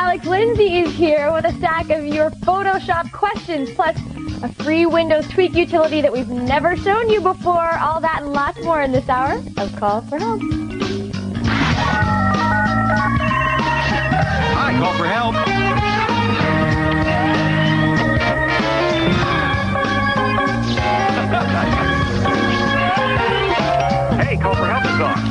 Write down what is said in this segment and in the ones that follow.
Alex Lindsay is here with a stack of your Photoshop questions, plus a free Windows tweak utility that we've never shown you before. All that and lots more in this hour of Call for Help. Hi, Call for Help. Hey, Call for Help is on.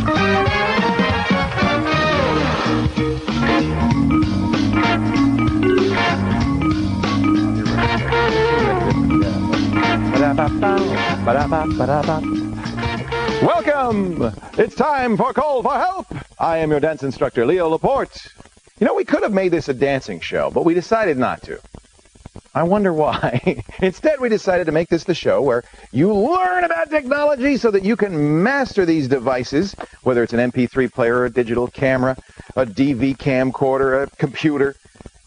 Welcome! It's time for Call for Help! I am your dance instructor, Leo Laporte. You know, we could have made this a dancing show, but we decided not to. I wonder why. Instead, we decided to make this the show where you learn about technology so that you can master these devices, whether it's an MP3 player, a digital camera, a DV camcorder, a computer,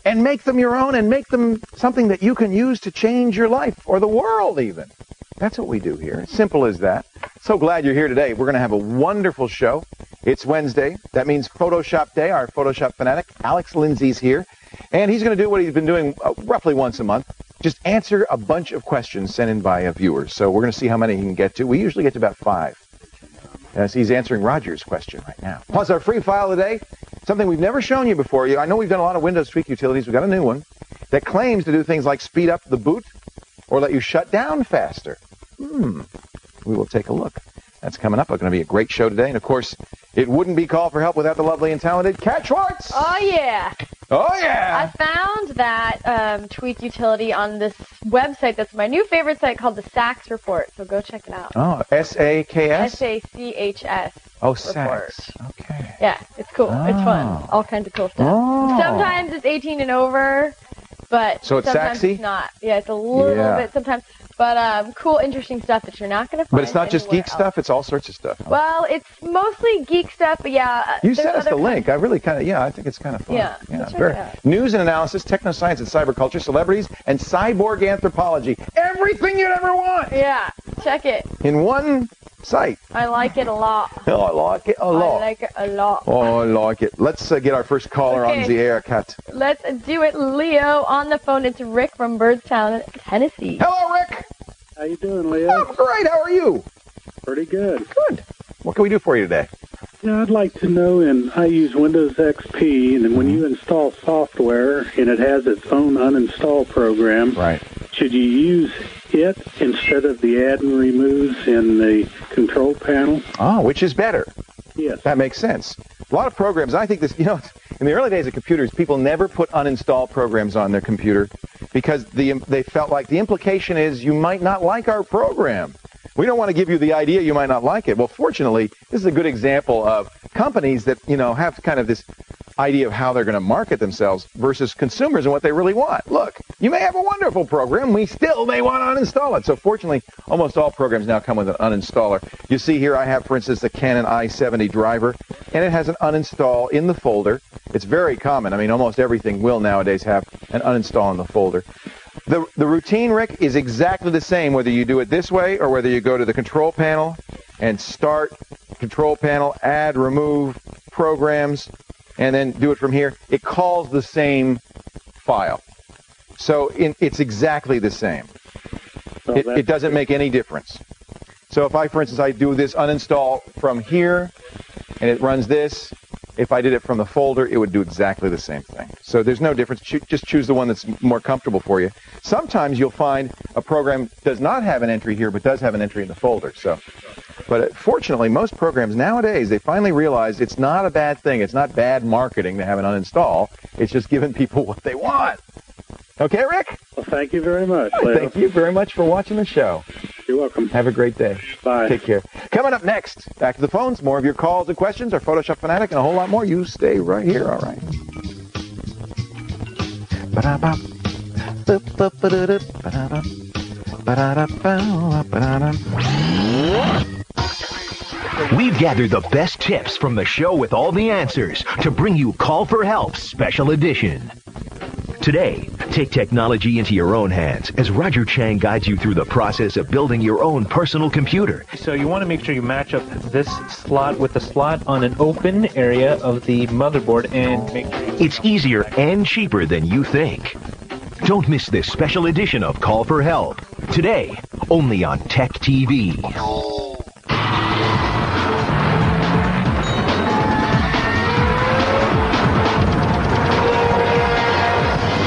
and make them your own and make them something that you can use to change your life or the world even. That's what we do here. Simple as that. So glad you're here today. We're going to have a wonderful show. It's Wednesday. That means Photoshop Day. Our Photoshop fanatic, Alex Lindsay's here. And he's going to do what he's been doing roughly once a month. Just answer a bunch of questions sent in by viewers. So we're going to see how many he can get to. We usually get to about 5. As he's answering Roger's question right now. Plus our free file today, something we've never shown you before. I know we've done a lot of Windows tweak utilities. We've got a new one that claims to do things like speed up the boot or let you shut down faster. We will take a look. That's coming up. It's going to be a great show today. And, of course, it wouldn't be Call for Help without the lovely and talented Kat Schwartz. Oh, yeah. Oh, yeah. I found that tweak utility on this website that's my new favorite site called the SACS Report. So go check it out. Oh, S-A-K-S? S-A-C-H-S. Oh, Report. SACS. Okay. Yeah, it's cool. Oh. It's fun. All kinds of cool stuff. Oh. Sometimes it's 18 and over, but so it's sometimes saxy? It's not. Yeah, it's a little bit sometimes. But cool, interesting stuff that you're not going to find. But it's not just geek stuff. It's all sorts of stuff. Well, it's mostly geek stuff, but yeah. You sent us the link. I really I think it's kind of fun. Yeah. Very news and analysis, technoscience and cyberculture, celebrities, and cyborg anthropology. Everything you'd ever want. Yeah, check it. In one site. I like it a lot. Oh, I like it a lot. I like it a lot. Oh, I like it. Let's get our first caller on the air, Kat. Let's do it, Leo. On the phone, it's Rick from Birdstown, Tennessee. Hello, Rick. How you doing, Leo? Oh, great. How are you? Pretty good. Good. What can we do for you today? Yeah, I'd like to know, and I use Windows XP, and when you install software and it has its own uninstall program, right, should you use it instead of the add and removes in the control panel? Oh, which is better? Yes. That makes sense. A lot of programs, I think this, in the early days of computers, people never put uninstall programs on their computer because they felt like the implication is you might not like our program. We don't want to give you the idea you might not like it. Well, fortunately, this is a good example of companies that, have kind of this idea of how they're going to market themselves versus consumers and what they really want. Look, you may have a wonderful program. We still may want to uninstall it. So fortunately, almost all programs now come with an uninstaller. You see here I have, for instance, the Canon i70 driver, and it has an uninstall in the folder. It's very common. I mean, almost everything will nowadays have an uninstall in the folder. The routine, Rick, is exactly the same whether you do it this way or whether you go to the control panel and start control panel, add, remove programs, and then do it from here. It calls the same file. So it's exactly the same. So it doesn't make any difference. So if for instance, I do this uninstall from here and it runs this, if I did it from the folder, it would do exactly the same thing. So there's no difference. Just choose the one that's more comfortable for you. Sometimes you'll find a program does not have an entry here, but does have an entry in the folder. But fortunately, most programs nowadays, they finally realize it's not a bad thing. It's not bad marketing to have an uninstall. It's just giving people what they want. Okay, Rick? Well, thank you very much, Leo. Thank you very much for watching the show. You're welcome. Have a great day. Bye. Take care. Coming up next, back to the phones, more of your calls and questions, our Photoshop Fanatic, and a whole lot more. You stay right here, all right? We've gathered the best tips from the show with all the answers to bring you Call for Help Special Edition. Today, take technology into your own hands as Roger Chang guides you through the process of building your own personal computer. So you want to make sure you match up this slot with the slot on an open area of the motherboard and make sure It's easier and cheaper than you think. Don't miss this special edition of Call for Help. Today, only on TechTV.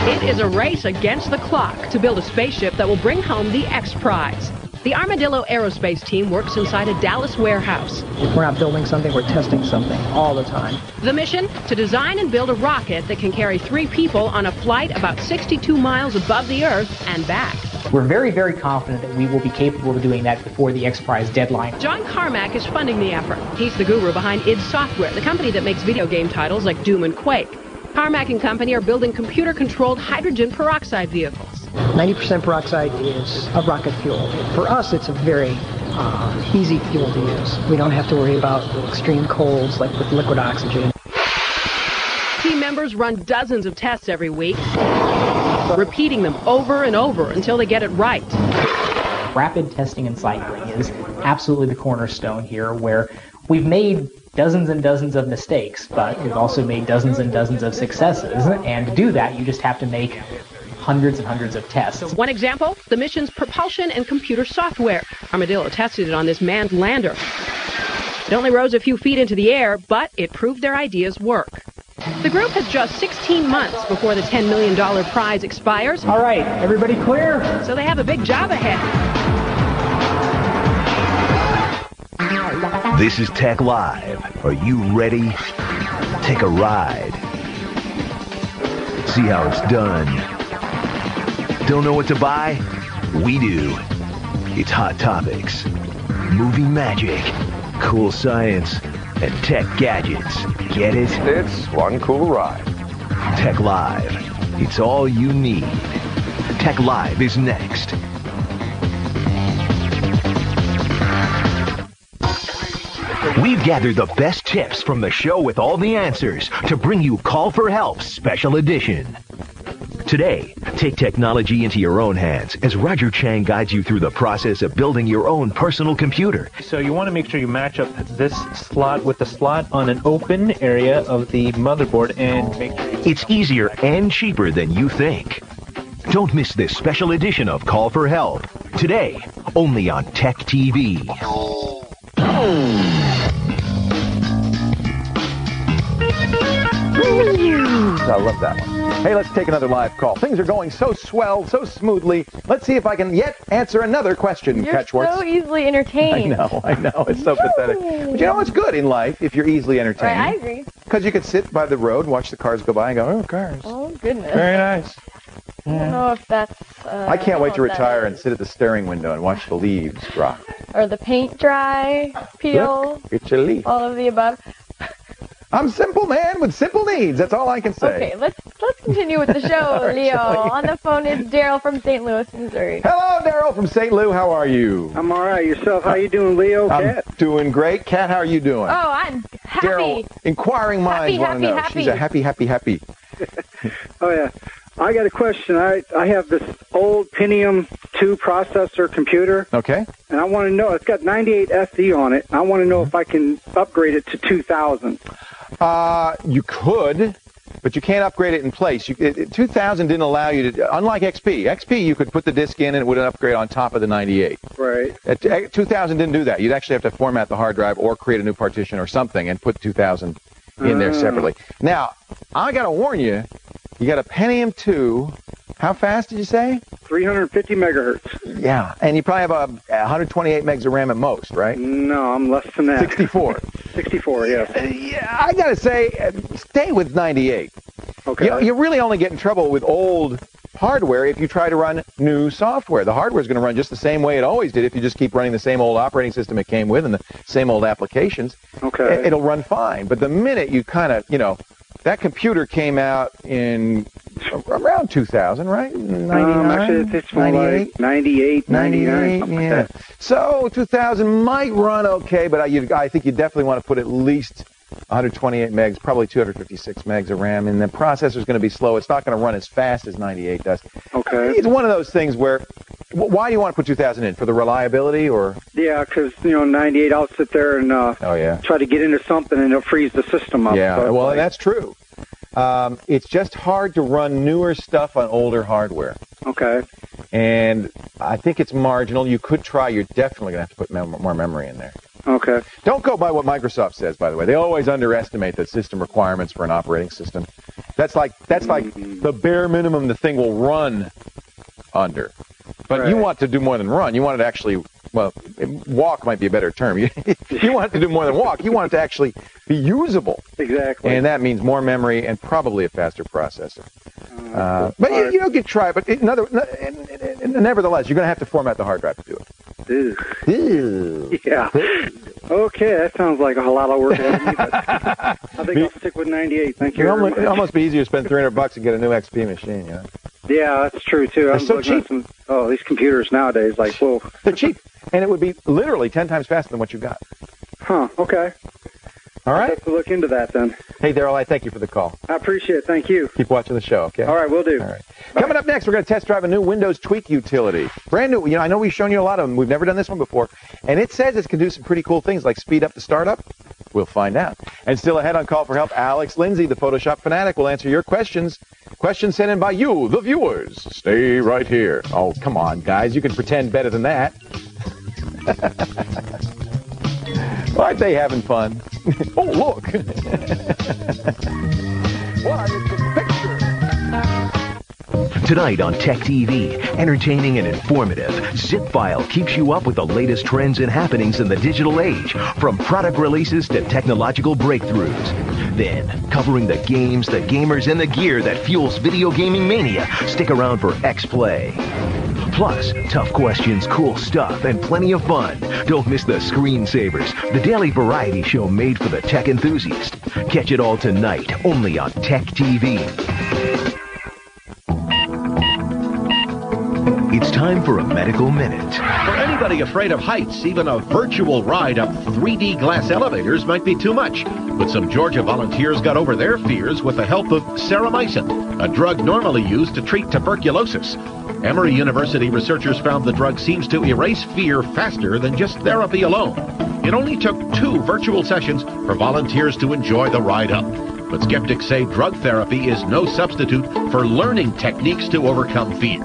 It is a race against the clock to build a spaceship that will bring home the X Prize. The Armadillo Aerospace team works inside a Dallas warehouse. We're not building something, we're testing something all the time. The mission? To design and build a rocket that can carry 3 people on a flight about 62 miles above the Earth and back. We're very, very confident that we will be capable of doing that before the X Prize deadline. John Carmack is funding the effort. He's the guru behind id Software, the company that makes video game titles like Doom and Quake. Carmack and company are building computer-controlled hydrogen peroxide vehicles. 90% peroxide is a rocket fuel. For us, it's a very easy fuel to use. We don't have to worry about extreme colds like with liquid oxygen. Team members run dozens of tests every week, repeating them over and over until they get it right. Rapid testing and cycling is absolutely the cornerstone here, where we've made dozens and dozens of mistakes, but we've also made dozens and dozens of successes. And to do that, you just have to make hundreds and hundreds of tests. One example, the mission's propulsion and computer software. Armadillo tested it on this manned lander. It only rose a few feet into the air, but it proved their ideas work. The group has just 16 months before the $10 million prize expires. All right, everybody clear? So they have a big job ahead. This is Tech Live. Are you ready? Take a ride. See how it's done. Don't know what to buy? We do. It's Hot Topics, movie magic, cool science, and tech gadgets. Get it? It's one cool ride. Tech Live. It's all you need. Tech Live is next. We've gathered the best tips from the show with all the answers to bring you Call for Help Special Edition. Today, take technology into your own hands as Roger Chang guides you through the process of building your own personal computer. So you want to make sure you match up this slot with the slot on an open area of the motherboard and make sure It's easier and cheaper than you think. Don't miss this special edition of Call for Help. Today, only on TechTV. I love that one. Hey, let's take another live call. Things are going so swell, so smoothly. Let's see if I can yet answer another question, You're Kat Schwartz. so easily entertained. I know. It's so pathetic. But you know what's good in life if you're easily entertained? Right, I agree. Because you could sit by the road, watch the cars go by, and go, oh, cars. Oh, goodness. Very nice. I don't know if that's... I can't wait to retire and sit at the staring window and watch the leaves drop. Or the paint dry, peel, Look, it's a leaf. all of the above. I'm simple man with simple needs. That's all I can say. Okay, let's continue with the show, Leo. On the phone is Daryl from St. Louis, Missouri. Hello, Daryl from St. Louis. How are you? I'm all right. Yourself? How you doing, Leo? I'm Kat? doing great. Kat, how are you doing? Oh, I'm happy. Daryl, inquiring minds want to know. happy. She's a happy. Oh yeah. I got a question. I have this old Pentium 2 processor computer, Okay. and I want to know. It's got 98 SE on it. I want to know if I can upgrade it to 2000. You could, but you can't upgrade it in place. 2000 didn't allow you to, unlike XP. XP, you could put the disk in and it would upgrade on top of the 98. Right. 2000 didn't do that. You'd actually have to format the hard drive or create a new partition or something and put 2000 in there separately. Now, I got to warn you, you got a Pentium 2. How fast did you say? 350 megahertz. Yeah, and you probably have 128 megs of RAM at most, right? No, I'm less than that. 64. 64, yes. Yeah, I got to say, stay with 98. Okay. You really only get in trouble with old hardware if you try to run new software. The hardware is going to run just the same way it always did if you just keep running the same old operating system it came with and the same old applications. Okay. It'll run fine. But the minute you kind of, that computer came out in around 2000, right? 99? Actually, it's more like 98, 99, something like that. So 2000 might run okay, but I think you definitely want to put at least 128 megs, probably 256 megs of RAM, and the processor's going to be slow. It's not going to run as fast as 98 does. Okay. It's one of those things where, why do you want to put 2000 in? For the reliability, or? Yeah, because, 98, I'll sit there and try to get into something, and it'll freeze the system up. Yeah, so well, that's true. It's just hard to run newer stuff on older hardware. Okay. And I think it's marginal. You could try. You're definitely going to have to put more memory in there. Okay. Don't go by what Microsoft says, by the way. They always underestimate the system requirements for an operating system. That's like the bare minimum the thing will run under. But you want to do more than run. You want it to actually, well, walk might be a better term. You want it to do more than walk. You want it to actually be usable. Exactly. And that means more memory and probably a faster processor. But you try it. But nevertheless, you're going to have to format the hard drive to do it. Ew. Yeah. Okay, that sounds like a lot of work. I think I'll stick with 98. Thank you. It'd almost be easier to spend $300 and get a new XP machine, you know? Yeah, that's true, too. They're so cheap. These computers nowadays, like, whoa. They're cheap. And it would be literally 10 times faster than what you got. Huh, okay. All right. I'll have to look into that then. Hey, Daryl, I thank you for the call. I appreciate it. Thank you. Keep watching the show, okay? All right, will do. All right. Coming up next, we're going to test drive a new Windows Tweak utility. Brand new. I know we've shown you a lot of them. We've never done this one before. And it says it can do some pretty cool things like speed up the startup. We'll find out. And still ahead on Call for Help, Alex Lindsay, the Photoshop fanatic, will answer your questions. Questions sent in by you, the viewers. Stay right here. Oh, come on, guys. You can pretend better than that. Aren't they having fun? Oh, look. Why, it's a picture. Tonight on TechTV, entertaining and informative, Zip File keeps you up with the latest trends and happenings in the digital age, from product releases to technological breakthroughs. Then, covering the games, the gamers, and the gear that fuels video gaming mania, stick around for X-Play. Plus, tough questions, cool stuff, and plenty of fun. Don't miss the Screensavers, the daily variety show made for the tech enthusiast. Catch it all tonight, only on TechTV. It's time for a medical minute. For anybody afraid of heights, even a virtual ride up 3D glass elevators might be too much. But some Georgia volunteers got over their fears with the help of ceramycin, a drug normally used to treat tuberculosis. Emory University researchers found the drug seems to erase fear faster than just therapy alone. It only took 2 virtual sessions for volunteers to enjoy the ride up. But skeptics say drug therapy is no substitute for learning techniques to overcome fear.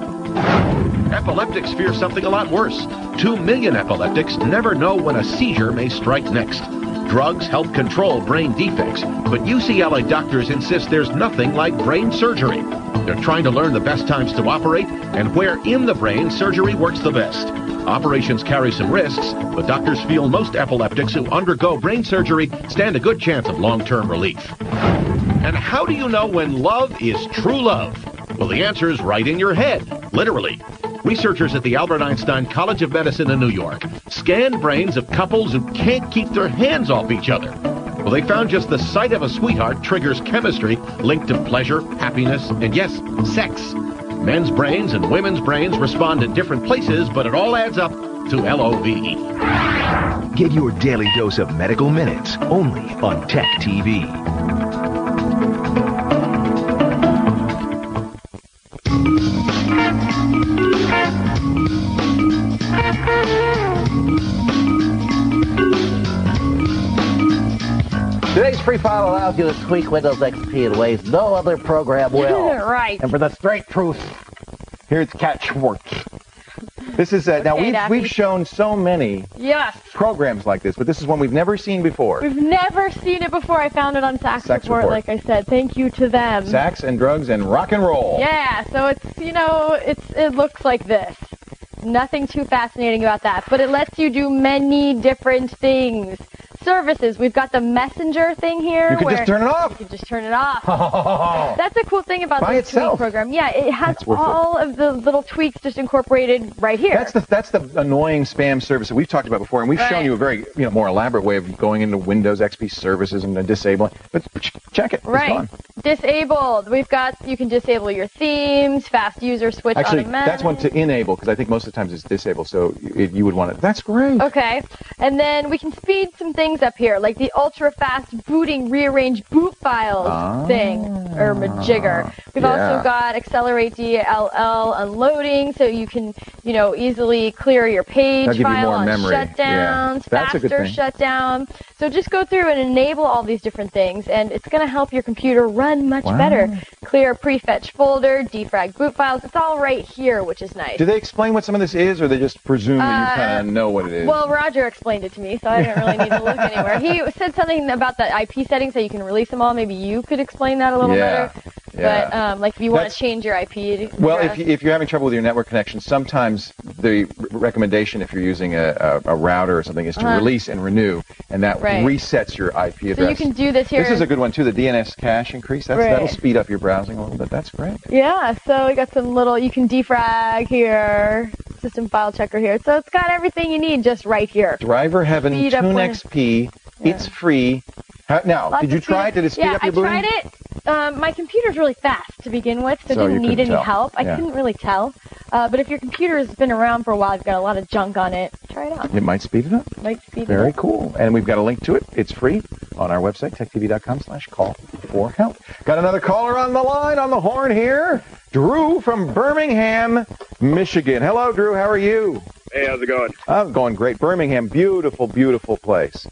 Epileptics fear something a lot worse. 2 million epileptics never know when a seizure may strike next. Drugs help control brain defects, but UCLA doctors insist there's nothing like brain surgery. They're trying to learn the best times to operate and where in the brain surgery works the best. Operations carry some risks, but doctors feel most epileptics who undergo brain surgery stand a good chance of long-term relief. And how do you know when love is true love? Well, the answer is right in your head, literally. Researchers at the Albert Einstein College of Medicine in New York scanned brains of couples who can't keep their hands off each other. Well, they found just the sight of a sweetheart triggers chemistry linked to pleasure, happiness, and yes, sex. Men's brains and women's brains respond in different places, but it all adds up to LOVE. Get your daily dose of medical minutes only on TechTV. Today's free file allows you to tweak Windows XP in ways no other program will. Right. And for the straight truth, here's Cat Schwartz. This is now we've shown so many programs like this, but this is one we've never seen before. We've never seen it before. I found it on Sax Report, like I said. Thank you to them. Sax and drugs and rock and roll. Yeah, so it looks like this. Nothing too fascinating about that, but it lets you do many different things. Services. We've got the messenger thing here. You can just turn it off. You can just turn it off. That's a cool thing about this tweak program. Yeah, it has all of the little tweaks just incorporated right here. That's the annoying spam service that we've talked about before, and we've shown you a very more elaborate way of going into Windows XP services and disabling. But check it. Right. It's gone. Disabled. You can disable your themes, fast user switch automatic. That's one to enable, because I think most of the times it's disabled, so you would want it. That's great. Okay. And then we can speed some things things up here, like the ultra-fast booting rearrange boot files thing, or majigger. We've also got accelerate DLL unloading, so you can, easily clear your page file on shutdowns, faster shutdown. So just go through and enable all these different things, and it's going to help your computer run much better. Clear prefetch folder, defrag boot files. It's all right here, which is nice. Do they explain what some of this is, or they just presume that you kind of know what it is? Well, Roger explained it to me, so I didn't really need to look anywhere. He said something about the IP settings, so you can release them all. Maybe you could explain that a little better. But like if you want to change your IP. Well, if you're having trouble with your network connection, sometimes the recommendation, if you're using a router or something, is to release and renew, and that resets your IP address. So you can do this here. This is a good one too. The DNS cache increase. That'll speed up your browsing a little bit. That's great. Yeah. So we got some little. You can defrag here. System file checker here. So it's got everything you need just right here. Driver Heaven Tune XP. It's free. Now, did you try it? Did it speed up your booting? Yeah, I tried it. My computer's really fast to begin with, so didn't need any help. I couldn't really tell. But if your computer has been around for a while, you've got a lot of junk on it, try it out. It might speed it up. Very cool. And we've got a link to it. It's free on our website, techtv.com/call4help. Got another caller on the line, on the horn here. Drew from Birmingham, Michigan. Hello, Drew. How are you? Hey, how's it going? I'm going great. Birmingham, beautiful, beautiful place.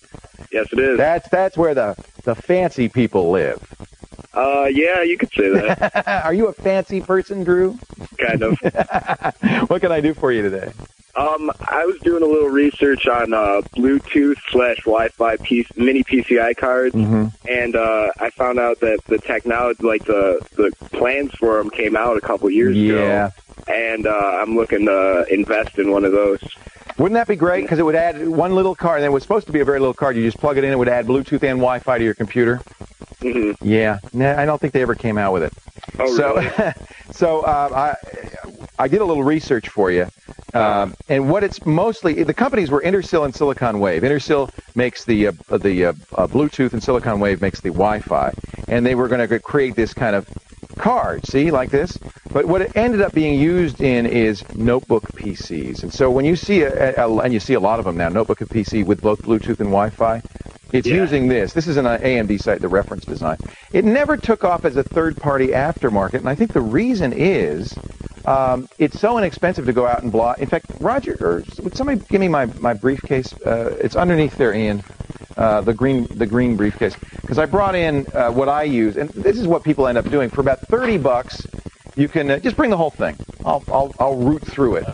Yes, it is. That's where the fancy people live. Yeah, you could say that. Are you a fancy person, Drew? Kind of. What can I do for you today? I was doing a little research on Bluetooth/Wi-Fi mini PCI cards, and I found out that the technology, like the plans for them, came out a couple years ago. And I'm looking to invest in one of those. Wouldn't that be great? Because it would add one little card, and it was supposed to be a very little card. You just plug it in, it would add Bluetooth and Wi-Fi to your computer. Yeah, I don't think they ever came out with it. Oh, really? So I did a little research for you, and what it's mostly, the companies were Intersil and Silicon Wave. Intersil makes the Bluetooth, and Silicon Wave makes the Wi-Fi, and they were going to create this kind of card, see, like this. But what it ended up being used in is notebook PCs. And so when you see and you see a lot of them now, notebook and PC with both Bluetooth and Wi-Fi, it's using this. This is an AMD site, the reference design. It never took off as a third-party aftermarket, and I think the reason is it's so inexpensive to go out and block. In fact, Roger, or would somebody give me my briefcase? It's underneath there, Ian. The green briefcase, because I brought in what I use, and this is what people end up doing for about $30. You can just bring the whole thing. I'll root through it.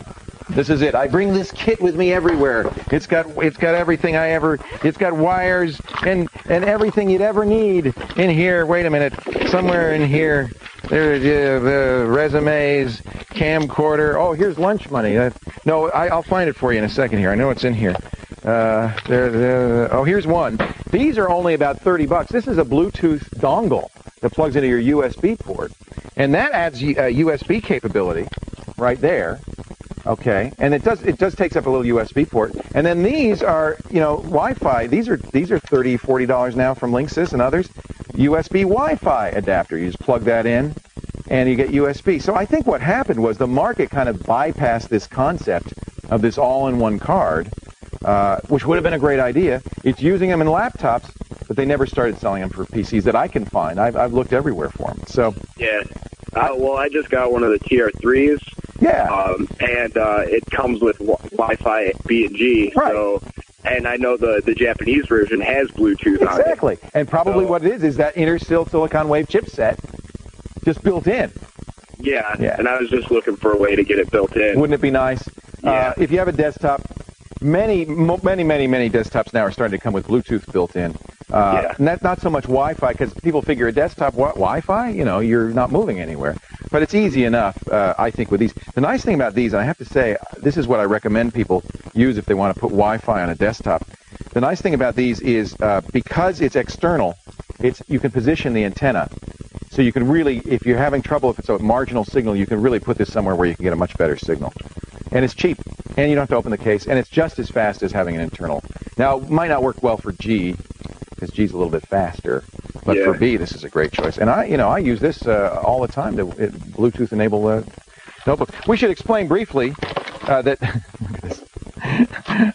This is it. I bring this kit with me everywhere. It's got everything it's got wires and everything you'd ever need in here. Wait a minute, somewhere in here. There, the resumes, camcorder. Oh, here's lunch money. I'll find it for you in a second here. I know it's in here. Oh, here's one. These are only about $30. This is a Bluetooth dongle that plugs into your USB port, and that adds USB capability right there. Okay, and it does takes up a little USB port. And then these are, Wi-Fi. These are $30, $40 now from Linksys and others. USB Wi-Fi adapter. You just plug that in, and you get USB. So I think what happened was the market kind of bypassed this concept of this all-in-one card, which would have been a great idea. It's using them in laptops, but they never started selling them for PCs that I can find. I've looked everywhere for them. So yeah. Well, I just got one of the TR3s. Yeah. And it comes with Wi-Fi B and G. Right. So, and I know the Japanese version has Bluetooth on it. Exactly. And probably what it is that Intersil Silicon Wave chipset just built in. Yeah. And I was just looking for a way to get it built in. Wouldn't it be nice? Yeah. If you have a desktop, many desktops now are starting to come with Bluetooth built in. And that's not so much Wi-Fi, because people figure a desktop, Wi-Fi? You're not moving anywhere. But it's easy enough, I think, with these. The nice thing about these, and I have to say, this is what I recommend people use if they want to put Wi-Fi on a desktop. The nice thing about these is because it's external, you can position the antenna. So you can really, if you're having trouble, if it's a marginal signal, you can really put this somewhere where you can get a much better signal. And it's cheap, and you don't have to open the case, and it's just as fast as having an internal. Now, it might not work well for G, because G's a little bit faster, but for B, this is a great choice. And I use this all the time to Bluetooth enable notebook. We should explain briefly that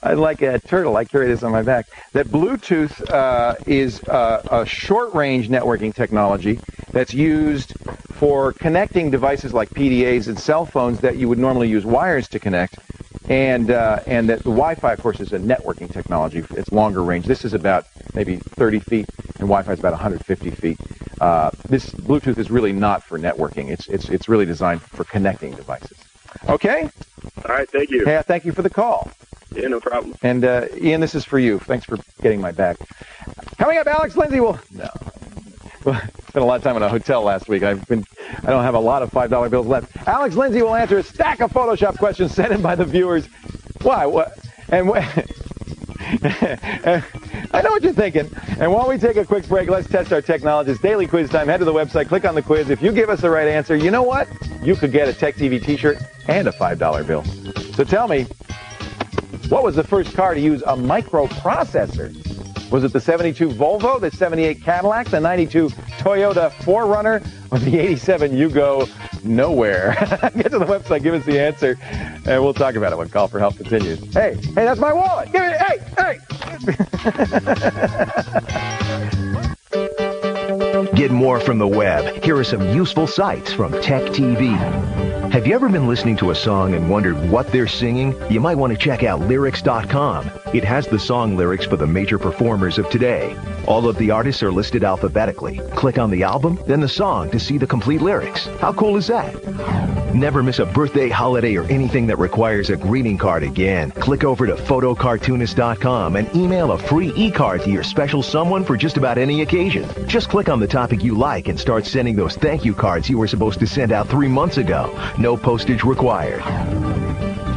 I like a turtle. I carry this on my back. That Bluetooth is a short-range networking technology that's used for connecting devices like PDAs and cell phones that you would normally use wires to connect. And that the Wi-Fi, of course, is a networking technology. It's longer range. This is about maybe 30 feet, and Wi-Fi is about 150 feet. This Bluetooth is really not for networking. It's really designed for connecting devices. Okay? All right, thank you. Yeah, thank you for the call. Yeah, no problem. And Ian, this is for you. Thanks for getting my back. Coming up, Alex Lindsay will... No. Spent a lot of time in a hotel last week. I don't have a lot of $5 bills left. Alex Lindsay will answer a stack of Photoshop questions sent in by the viewers. Why? What? And I know what you're thinking. And while we take a quick break, let's test our technologist. Daily quiz time. Head to the website, click on the quiz. If you give us the right answer, you know what? You could get a TechTV t-shirt and a $5 bill. So tell me, what was the first car to use a microprocessor? Was it the 72 Volvo, the 78 Cadillac, the 92 Toyota 4Runner, or the 87 Yugo Nowhere? Get to the website, give us the answer, and we'll talk about it when Call for Help continues. Hey, that's my wallet. Give it. Hey. Get more from the web. Here are some useful sites from TechTV. Have you ever been listening to a song and wondered what they're singing? You might want to check out lyrics.com. It has the song lyrics for the major performers of today. All of the artists are listed alphabetically. Click on the album, then the song to see the complete lyrics. How cool is that? Never miss a birthday, holiday, or anything that requires a greeting card again. Click over to photocartoonist.com and email a free e-card to your special someone for just about any occasion. Just click on the topic you like and start sending those thank you cards you were supposed to send out 3 months ago. No postage required.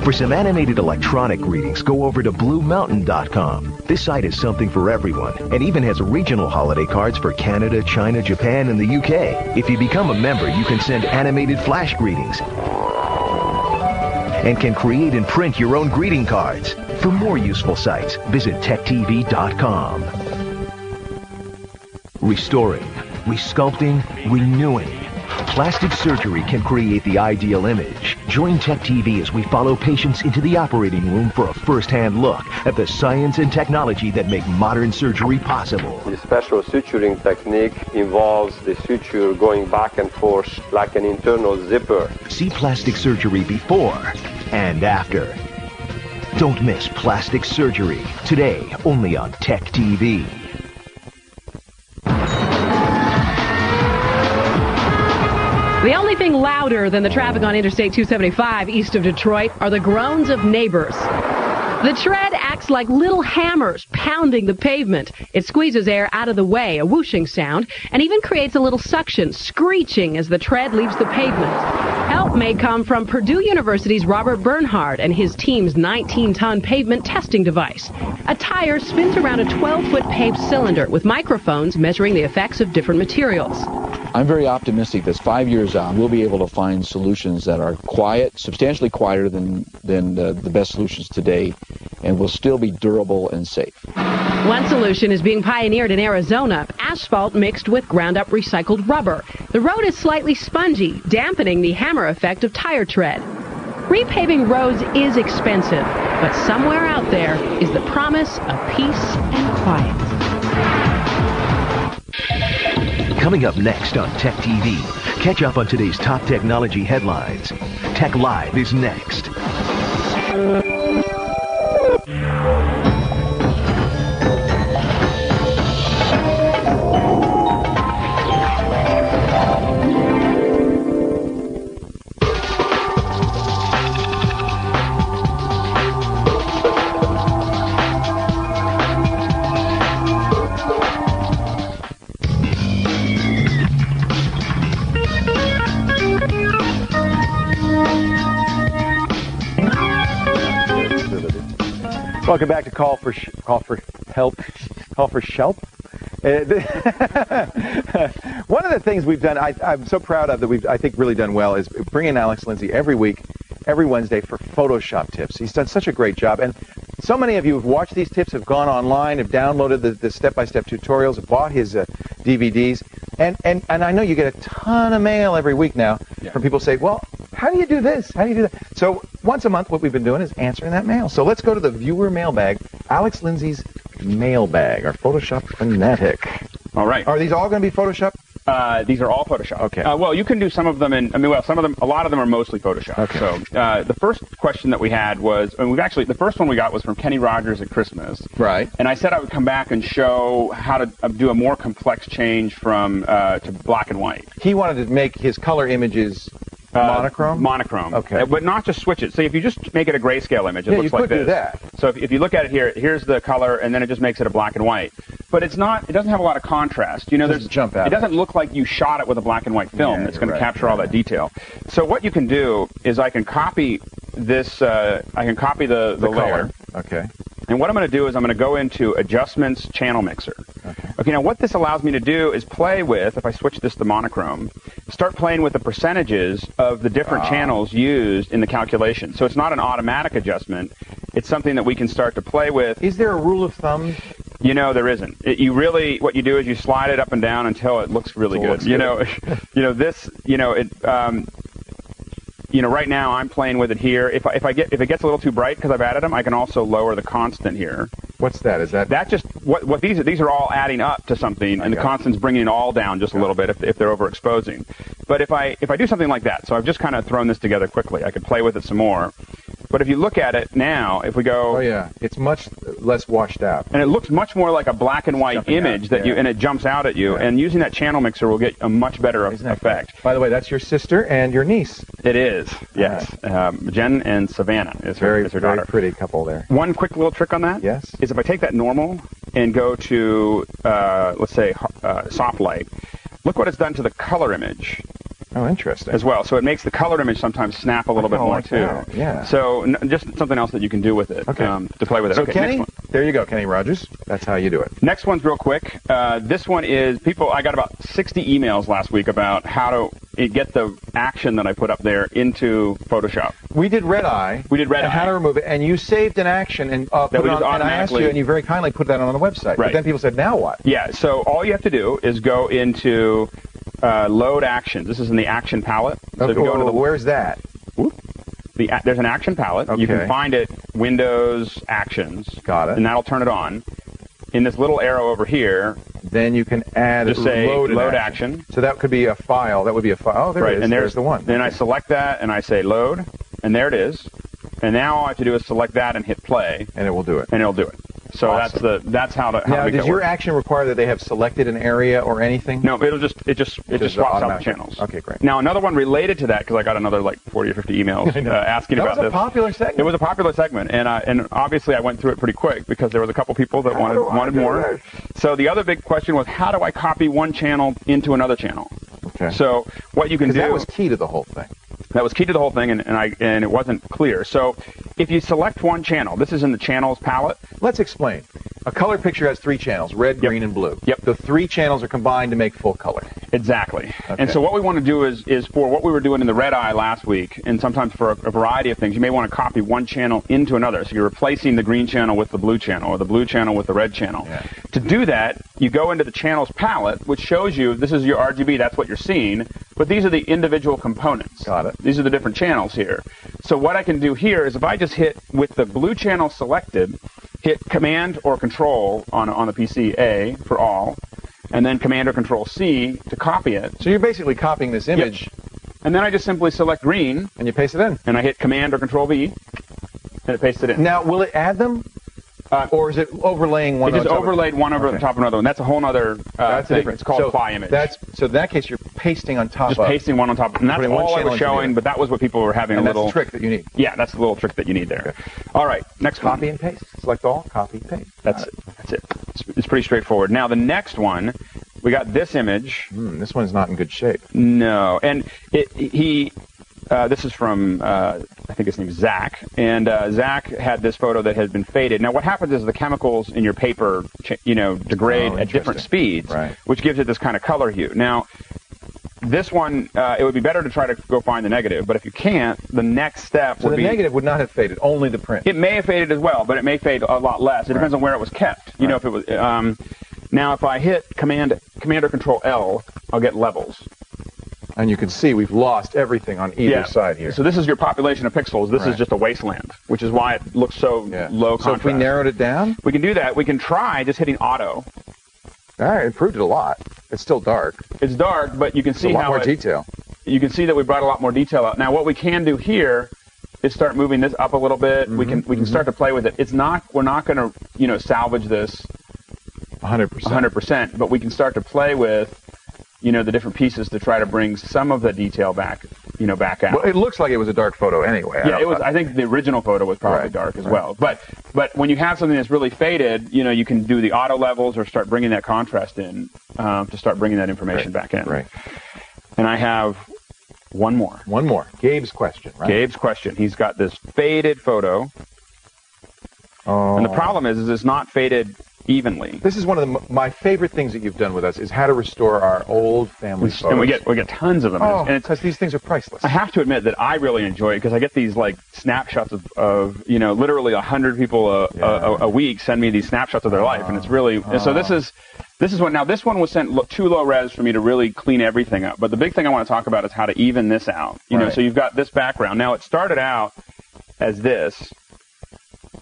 For some animated electronic greetings, go over to BlueMountain.com. This site is something for everyone and even has regional holiday cards for Canada, China, Japan, and the UK. If you become a member, you can send animated flash greetings and can create and print your own greeting cards. For more useful sites, visit TechTV.com. Restoring, resculpting, renewing. Plastic surgery can create the ideal image. Join TechTV as we follow patients into the operating room for a first-hand look at the science and technology that make modern surgery possible. The special suturing technique involves the suture going back and forth like an internal zipper. See plastic surgery before and after. Don't miss plastic surgery. Today, only on TechTV. The only thing louder than the traffic on Interstate 275 east of Detroit are the groans of neighbors. The tread acts like little hammers pounding the pavement. It squeezes air out of the way, a whooshing sound, and even creates a little suction, screeching as the tread leaves the pavement. Help may come from Purdue University's Robert Bernhard and his team's 19-ton pavement testing device. A tire spins around a 12-foot paved cylinder with microphones measuring the effects of different materials. I'm very optimistic that 5 years out, we'll be able to find solutions that are quiet, substantially quieter than the best solutions today, and will still be durable and safe. One solution is being pioneered in Arizona, asphalt mixed with ground-up recycled rubber. The road is slightly spongy, dampening the hammer effect of tire tread. Repaving roads is expensive, but somewhere out there is the promise of peace and quiet. Coming up next on Tech TV, catch up on today's top technology headlines. Tech Live is next. Welcome back to Call for Help. One of the things we've done, I'm so proud of that we've, I think, really done well is bringing Alex Lindsay every week, every Wednesday for Photoshop tips. He's done such a great job, and so many of you who've watched these tips, have gone online, have downloaded the step-by-step tutorials, have bought his DVDs, and I know you get a ton of mail every week now from people saying, well, how do you do this? How do you do that? So once a month, what we've been doing is answering that mail. So let's go to the viewer mailbag, Alex Lindsay's mailbag, our Photoshop fanatic. All right. Are these all going to be Photoshop? These are all Photoshop. Okay. Well, you can do some of them a lot of them are mostly Photoshop. Okay. So the first question that we had was, and the first one we got was from Kenny Rogers at Christmas. Right. And I said I would come back and show how to do a more complex change from to black and white. He wanted to make his color images monochrome? Monochrome. Okay. But not just switch it. So if you just make it a grayscale image, it looks like this. You could do that. So if you look at it here, here's the color, and then it just makes it a black and white. But it doesn't have a lot of contrast. You know, it doesn't jump out. It doesn't look like you shot it with a black and white film that's going to capture all that detail. So what you can do is I can copy this, the layer. Okay. And what I'm going to do is I'm going to go into Adjustments, Channel Mixer. Okay, now what this allows me to do is play with, if I switch this to monochrome, start playing with the percentages of the different channels used in the calculation. So it's not an automatic adjustment. It's something that we can start to play with. Is there a rule of thumb? You know, there isn't. What you do is you slide it up and down until it looks really good. Right now I'm playing with it here. If it gets a little too bright because I've added them, I can also lower the constant here. What's that? Is that just what these are all adding up to something, and the constant's bringing it all down just a little bit if they're overexposing. But if I do something like that, so I've just kind of thrown this together quickly, I could play with it some more. But if you look at it now, if we go... Oh, yeah. It's much less washed out. And it looks much more like a black and white image and it jumps out at you. Yeah. And using that channel mixer will get a much better effect. By the way, that's your sister and your niece. It is, yes. Jen and Savannah is her daughter. Very pretty couple there. One quick little trick on that is if I take that normal and go to, let's say, soft light, look what it's done to the color image. Oh, interesting. As well. So it makes the color image sometimes snap a little bit more, too. That. Yeah. So just something else that you can do with it to play with it. So, Kenny, there you go, Kenny Rogers. That's how you do it. Next one's real quick. This one is I got about 60 emails last week about how to get the action that I put up there into Photoshop. We did red eye. And how to remove it. And you saved an action and put it on. And I asked you, and you very kindly put that on the website. Right. But then people said, now what? Yeah. So all you have to do is go into... load actions. This is in the action palette. So if you go into where's that? There's an action palette. Okay. You can find it, Windows Actions. Got it. And that'll turn it on. In this little arrow over here, then you can add just say load action. So that could be a file. That would be a file. Oh, there it is. And there's the one. Then I select that and I say load, and there it is. And now all I have to do is select that and hit play. And it will do it. So that's how to now, does your action require that they have selected an area or anything? No, it just swaps out the channels. Okay, great. Now another one related to that, because I got another 40 or 50 emails asking about this. That was a popular segment. It was a popular segment, and obviously I went through it pretty quick because there was a couple people that wanted more. So the other big question was, how do I copy one channel into another channel? Okay. So what you can do. That was key to the whole thing. That was key to the whole thing, and it wasn't clear. So if you select one channel, this is in the channels palette. Let's explain. A color picture has 3 channels, red, green, and blue. Yep. The 3 channels are combined to make full color. Exactly. Okay. And so what we want to do is for what we were doing in the red eye last week, and sometimes for a variety of things, you may want to copy one channel into another. So you're replacing the green channel with the blue channel, or the blue channel with the red channel. Yeah. To do that, you go into the channels palette, which shows you this is your RGB, that's what you're seeing, but these are the individual components. Got it. These are the different channels here. So what I can do here is if I just hit, with the blue channel selected, hit Command or Control on the PC, A for all, and then Command or Control C to copy it. So you're basically copying this image. Yep. And then I just simply select green. And you paste it in. And I hit Command or Control V, and it pastes it in. Now, will it add them? Or is it overlaying one? It just overlaid one over the top of another one. That's a whole other thing. It's called apply image. So in that case, you're pasting on top. Just pasting one on top. And that's all I was showing, but that was what people were having a little. That's the trick that you need. Yeah, that's the little trick that you need there. Okay. All right, next copy and paste. Select all, copy, paste. That's it. It's pretty straightforward. Now the next one, we got this image. This one's not in good shape. No, and this is from, I think his name's Zach, and Zach had this photo that had been faded. Now, what happens is the chemicals in your paper, degrade at different speeds, which gives it this kind of color hue. Now, this one, it would be better to try to go find the negative, but if you can't, the next step would be... So the negative would not have faded, only the print. It may have faded as well, but it may fade a lot less. It depends on where it was kept. You know, if it was... now, if I hit Command or Control L, I'll get levels. And you can see we've lost everything on either side here. So this is your population of pixels. This is just a wasteland, which is why it looks so low contrast. So if we narrowed it down? We can do that. We can try just hitting auto. All right, improved it a lot. It's still dark. It's dark, but you can see a lot more detail. You can see that we brought a lot more detail out. Now, what we can do here is start moving this up a little bit. We can start to play with it. We're not going to salvage this 100%, but we can start to play with the different pieces to try to bring some of the detail back out. Well, it looks like it was a dark photo anyway. Yeah, it was. I think the original photo was probably dark as well. But when you have something that's really faded, you can do the auto levels or start bringing that contrast in to start bringing that information back in. Right. And I have one more. One more. Gabe's question, right? Gabe's question. He's got this faded photo. Oh. And the problem is it's not faded evenly. This is one of my favorite things that you've done with us is how to restore our old family photos. And we get tons of them. Oh, because these things are priceless. I have to admit that I really enjoy it because I get these like snapshots of literally 100 people a week send me these snapshots of their life, and it's really so this is what now this one was sent too low res for me to really clean everything up. But the big thing I want to talk about is how to even this out. So you've got this background. Now it started out as this.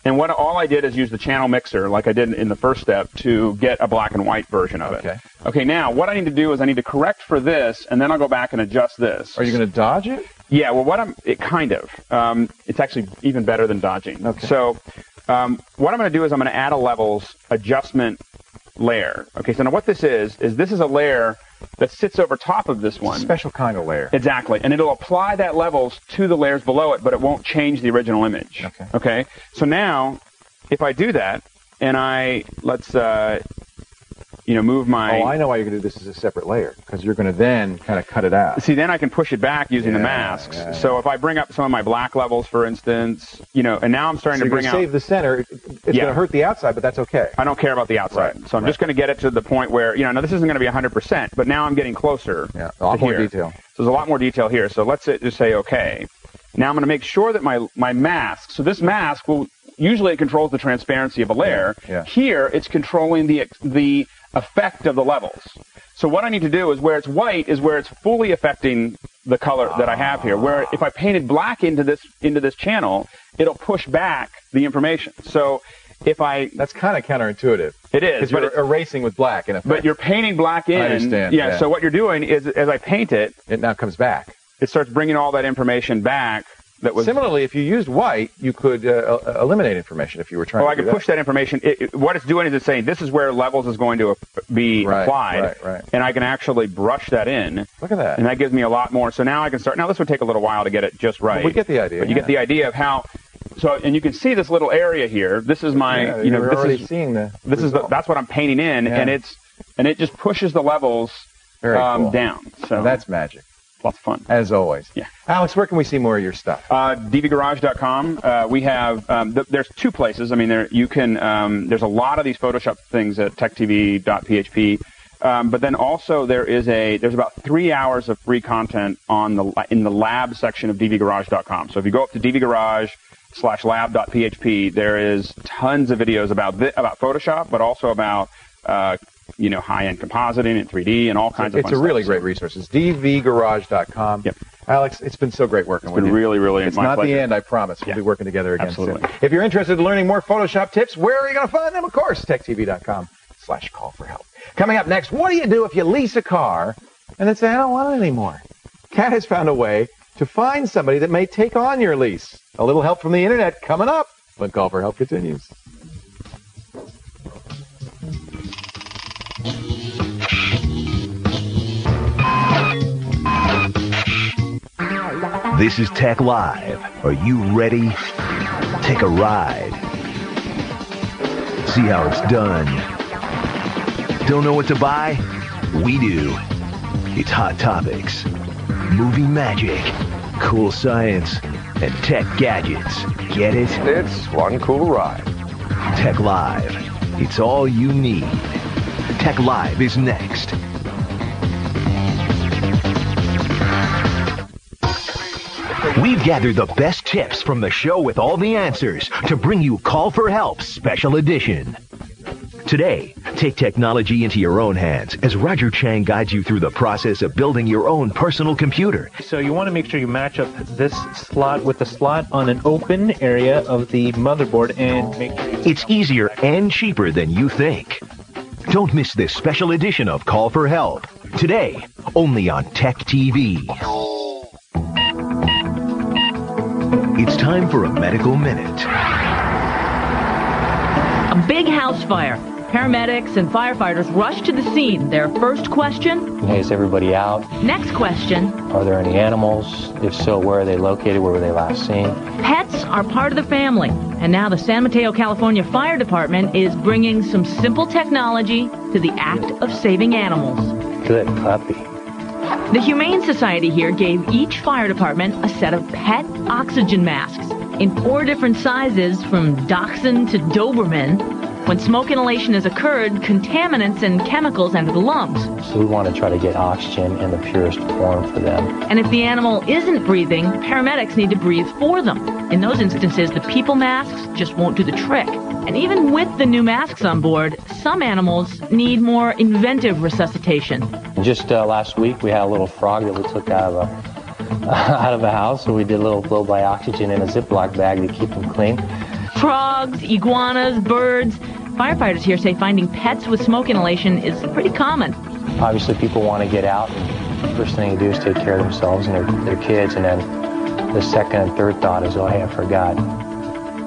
And all I did is use the channel mixer, like I did in the first step, to get a black and white version of it. Okay, now what I need to do is I need to correct for this, and then I'll go back and adjust this. Are you going to dodge it? Yeah, well, it's actually even better than dodging. Okay. So what I'm going to do is I'm going to add a levels adjustment layer. Okay, so now what this is this is a layer that sits over top of this one. It's a special kind of layer. Exactly. And it'll apply that levels to the layers below it, but it won't change the original image. Okay. So now, if I do that, and let's move my... Oh, I know why you're going to do this as a separate layer, because you're going to then kind of cut it out. See, then I can push it back using the masks. So if I bring up some of my black levels, for instance, and now I'm starting to bring out... save the center. It's going to hurt the outside, but that's okay. I don't care about the outside. So I'm just going to get it to the point where, now this isn't going to be 100%, but now I'm getting closer. Yeah, a lot more detail. So there's a lot more detail here. So let's just say okay. Now I'm going to make sure that my mask, so this mask will, usually it controls the transparency of a layer. Here, it's controlling the effect of the levels. So what I need to do is where it's white is where it's fully affecting the color that I have here. Where if I painted black into this channel, it'll push back the information. So that's kind of counterintuitive. It is. Because you're erasing with black in effect. But you're painting black in. I understand. Yeah. So what you're doing is as I paint it, it now comes back. It starts bringing all that information back. Similarly, if you used white, you could eliminate information if you were trying to I could push that information. What it's doing is it's saying this is where levels is going to be applied, and I can actually brush that in. Look at that. And that gives me a lot more. So now I can start. Now this would take a little while to get it just right. Well, we get the idea. But you get the idea of how. So, and you can see this little area here. This is my, you're already seeing that's what I'm painting in, and it just pushes the levels down. So that's magic. Lots of fun. As always. Yeah. Alex, where can we see more of your stuff? dvgarage.com. We have, there's two places. I mean, there's a lot of these Photoshop things at techtv.php. But then also there's about 3 hours of free content in the lab section of dvgarage.com. So if you go up to dvgarage/lab.php, there is tons of videos about Photoshop, but also about, high-end compositing and 3D and all kinds of fun stuff. It's a really great resource. It's dvgarage.com. Yep. Alex, it's been so great working with you. It's been really, really It's my not pleasure. the end, I promise. We'll be working together again Absolutely. soon. If you're interested in learning more Photoshop tips, where are you going to find them? Of course, techtv.com/call for help. Coming up next, what do you do if you lease a car and then say, I don't want it anymore? Kat has found a way to find somebody that may take on your lease. A little help from the internet coming up when Call for Help continues. This is Tech Live. Are you ready? Take a ride. See how it's done. Don't know what to buy? We do. It's Hot Topics, movie magic, cool science, and tech gadgets. Get it? It's one cool ride. Tech Live. It's all you need. Tech Live is next. We've gathered the best tips from the show with all the answers to bring you Call for Help Special Edition. Today, Take technology into your own hands as Roger Chang guides you through the process of building your own personal computer. So you want to make sure you match up this slot with the slot on an open area of the motherboard and make sure it's easier and cheaper than you think. Don't miss this special edition of Call for Help. Today, only on TechTV. It's time for a medical minute. A big house fire. Paramedics and firefighters rush to the scene. Their first question? Hey, is everybody out? Next question? Are there any animals? If so, where are they located? Where were they last seen? Pets are part of the family. And now the San Mateo, California Fire Department is bringing some simple technology to the act of saving animals. Good puppy. The Humane Society here gave each fire department a set of pet oxygen masks in 4 different sizes from Dachshund to Doberman. When smoke inhalation has occurred, contaminants and chemicals enter the lungs. So we want to try to get oxygen in the purest form for them. And if the animal isn't breathing, paramedics need to breathe for them. In those instances, the people masks just won't do the trick. And even with the new masks on board, some animals need more inventive resuscitation. Just last week, we had a little frog that we took out of a house, so we did a little blow-by oxygen in a Ziploc bag to keep them clean. Frogs, iguanas, birds. Firefighters here say finding pets with smoke inhalation is pretty common. Obviously, people want to get out, and the first thing they do is take care of themselves and their kids, and then the second and third thought is, oh, hey, I forgot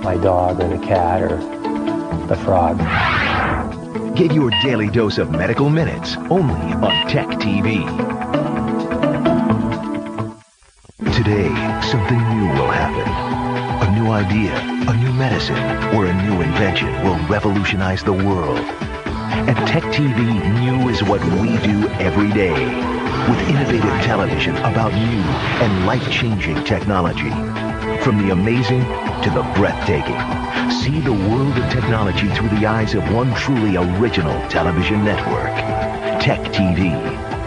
my dog or the cat or the frog. Get your daily dose of medical minutes only on TechTV. Today, something new will happen. A new idea, a new medicine, or a new invention will revolutionize the world. At TechTV, new is what we do every day. With innovative television about new and life-changing technology. From the amazing to the breathtaking. See the world of technology through the eyes of one truly original television network. TechTV.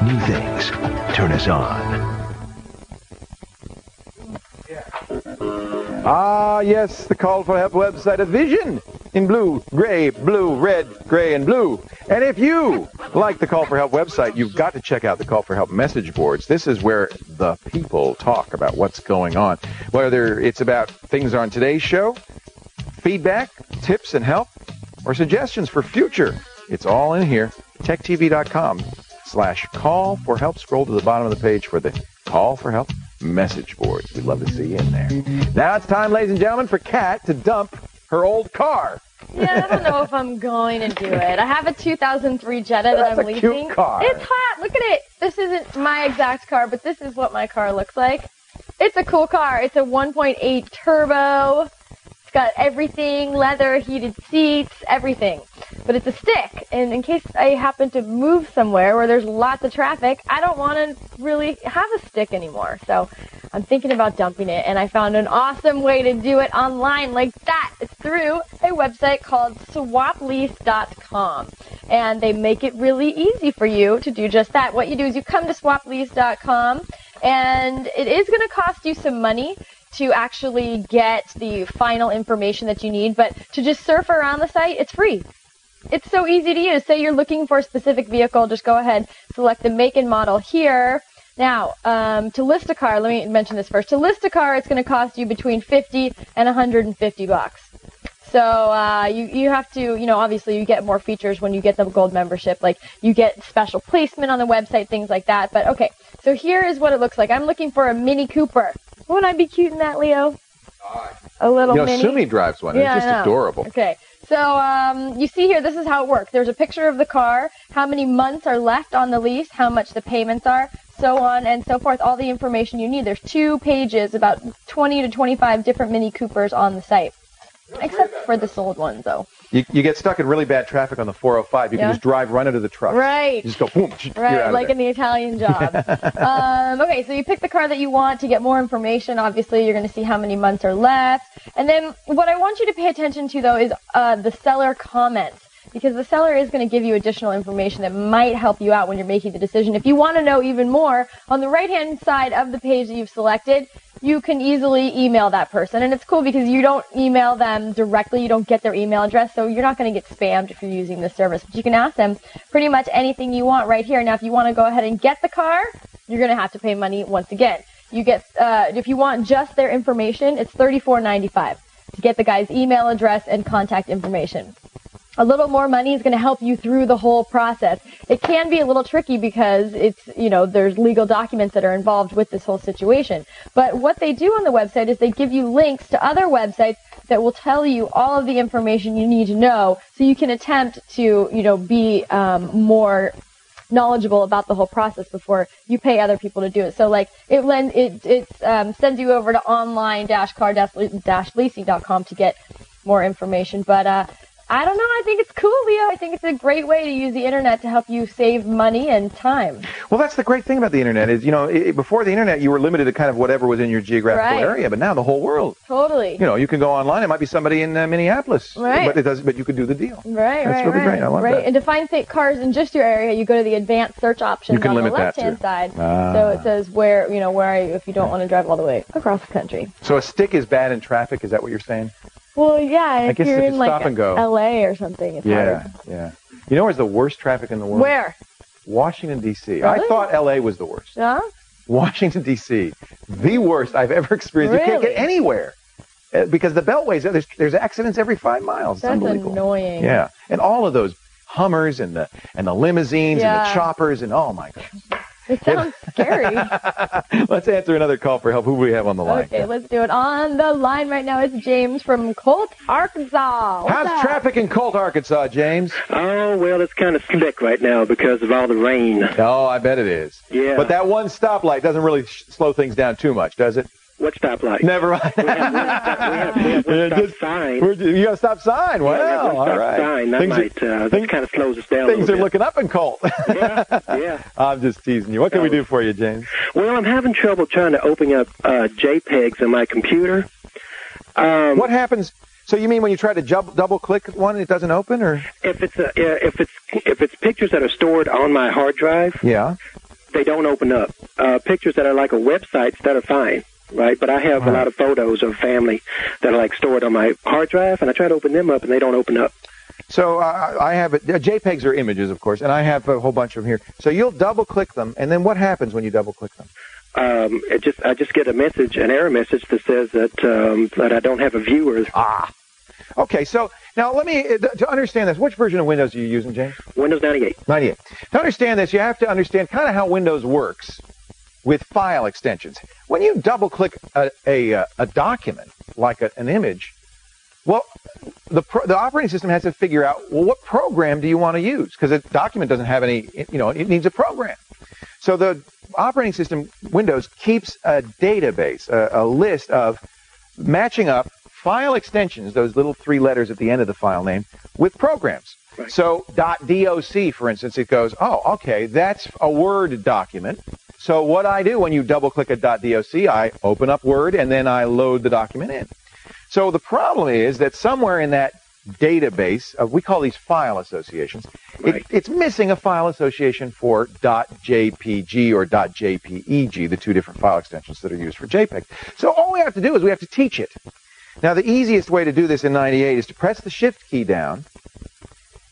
New things turn us on. Ah, yes, the Call for Help website of Vision in blue, red, gray, and blue. And if you like the Call for Help website, you've got to check out the Call for Help message boards. This is where the people talk about what's going on, whether it's about things on today's show, feedback, tips and help, or suggestions for future. It's all in here. TechTV.com/call for help. Scroll to the bottom of the page for the Call for Help message boards. We'd love to see you in there. Now it's time, ladies and gentlemen, for Kat to dump her old car. Yeah, I don't know if I'm going to do it. I have a 2003 Jetta that I'm leasing. Cute car. It's hot. Look at it. This isn't my exact car, but this is what my car looks like. It's a cool car. It's a 1.8 turbo. It's got everything, leather, heated seats, everything. But it's a stick, and in case I happen to move somewhere where there's lots of traffic, I don't want to really have a stick anymore. So I'm thinking about dumping it, and I found an awesome way to do it online like that. It's through a website called swaplease.com, and they make it really easy for you to do just that. What you do is you come to swaplease.com, and it is going to cost you some money to actually get the final information that you need, but to just surf around the site, it's free. It's so easy to use. Say you're looking for a specific vehicle, just go ahead, select the make and model here. Now, to list a car, let me mention this first. To list a car, it's going to cost you between $50 and $150. So you have to, obviously you get more features when you get the gold membership. Like you get special placement on the website, things like that. But okay, so here is what it looks like. I'm looking for a Mini Cooper. Wouldn't I be cute in that, Leo? A little mini. Sumi drives one. Yeah, it's just adorable. Okay. So you see here, this is how it works. There's a picture of the car, how many months are left on the lease, how much the payments are, so on and so forth, all the information you need. There's 2 pages, about 20 to 25 different Mini Coopers on the site, except for the sold ones, though. You get stuck in really bad traffic on the 405. You can just drive right into the truck. Right. You just go, boom, right, like in the Italian Job. Okay, so you pick the car that you want. To get more information, obviously, you're going to see how many months are left. And then what I want you to pay attention to, though, is the seller comments. Because the seller is going to give you additional information that might help you out when you're making the decision. If you want to know even more, on the right-hand side of the page that you've selected, you can easily email that person. And it's cool because you don't email them directly. You don't get their email address, so you're not going to get spammed if you're using this service. But you can ask them pretty much anything you want right here. Now, if you want to go ahead and get the car, you're going to have to pay money once again. You get, if you want just their information, it's $34.95 to get the guy's email address and contact information. A little more money is going to help you through the whole process. It can be a little tricky because it's, there's legal documents that are involved with this whole situation. But what they do on the website is they give you links to other websites that will tell you all of the information you need to know so you can attempt to, be more knowledgeable about the whole process before you pay other people to do it. So like it sends you over to online-car-leasing.com to get more information. But I don't know. I think it's cool, Leo. I think it's a great way to use the internet to help you save money and time. Well, that's the great thing about the internet is, before the internet, you were limited to kind of whatever was in your geographical area, but now the whole world. Totally. You can go online. It might be somebody in Minneapolis, right? But you could do the deal. Right, that's really great. I love that. And to find cars in just your area, you go to the advanced search options on the left-hand side. So it says where are you if you don't want to drive all the way across the country. So a stick is bad in traffic. Is that what you're saying? Well, yeah, if you're in like stop and go. LA or something, it's hard. Yeah. You know where's the worst traffic in the world? Where? Washington, D.C. Really? I thought LA was the worst. Yeah? Washington, D.C. The worst I've ever experienced. Really? You can't get anywhere. Because the beltways, there's accidents every 5 miles. That's unbelievable. Annoying. Yeah. And all of those Hummers and the limousines and the choppers and oh my gosh. It sounds scary. Let's answer another call for help. Who do we have on the line? Okay, let's do it. On the line right now is James from Colt, Arkansas. How's traffic in Colt, Arkansas, James? Oh, well, it's kind of slick right now because of all the rain. Oh, I bet it is. Yeah. But that one stoplight doesn't really slow things down too much, does it? What stoplight? Never mind. We have one stop sign. You got a stop sign. Wow, yeah, all right. Sign. That kind of slows us down. Things are looking up in Colt. Yeah. I'm just teasing you. What can we do for you, James? Well, I'm having trouble trying to open up JPEGs on my computer. What happens? So you mean when you try to double click one, it doesn't open, or if it's pictures that are stored on my hard drive? Yeah. They don't open up. Pictures that are like a website that are fine. Right, but I have a lot of photos of family that are like stored on my hard drive, and I try to open them up, and they don't open up. So I have JPEGs are images, of course, and I have a whole bunch of them here. So you'll double-click them, and then what happens when you double-click them? I just get an error message that says that I don't have a viewer. Okay. So now to understand this, which version of Windows are you using, James? Windows 98. 98. To understand this, you have to understand kind of how Windows works with file extensions. When you double-click a document, like an image, well, the operating system has to figure out, well, what program do you want to use? Because a document doesn't have any, it needs a program. So the operating system, Windows, keeps a database, a list of matching up file extensions, those little 3 letters at the end of the file name, with programs. Right. So .doc, for instance, it goes, oh, okay, that's a Word document. So what I do when you double-click a .doc, I open up Word, and then I load the document in. So the problem is that somewhere in that database, we call these file associations, it's missing a file association for .jpg or .jpeg, the 2 different file extensions that are used for JPEG. So all we have to do is we have to teach it. Now, the easiest way to do this in 98 is to press the Shift key down,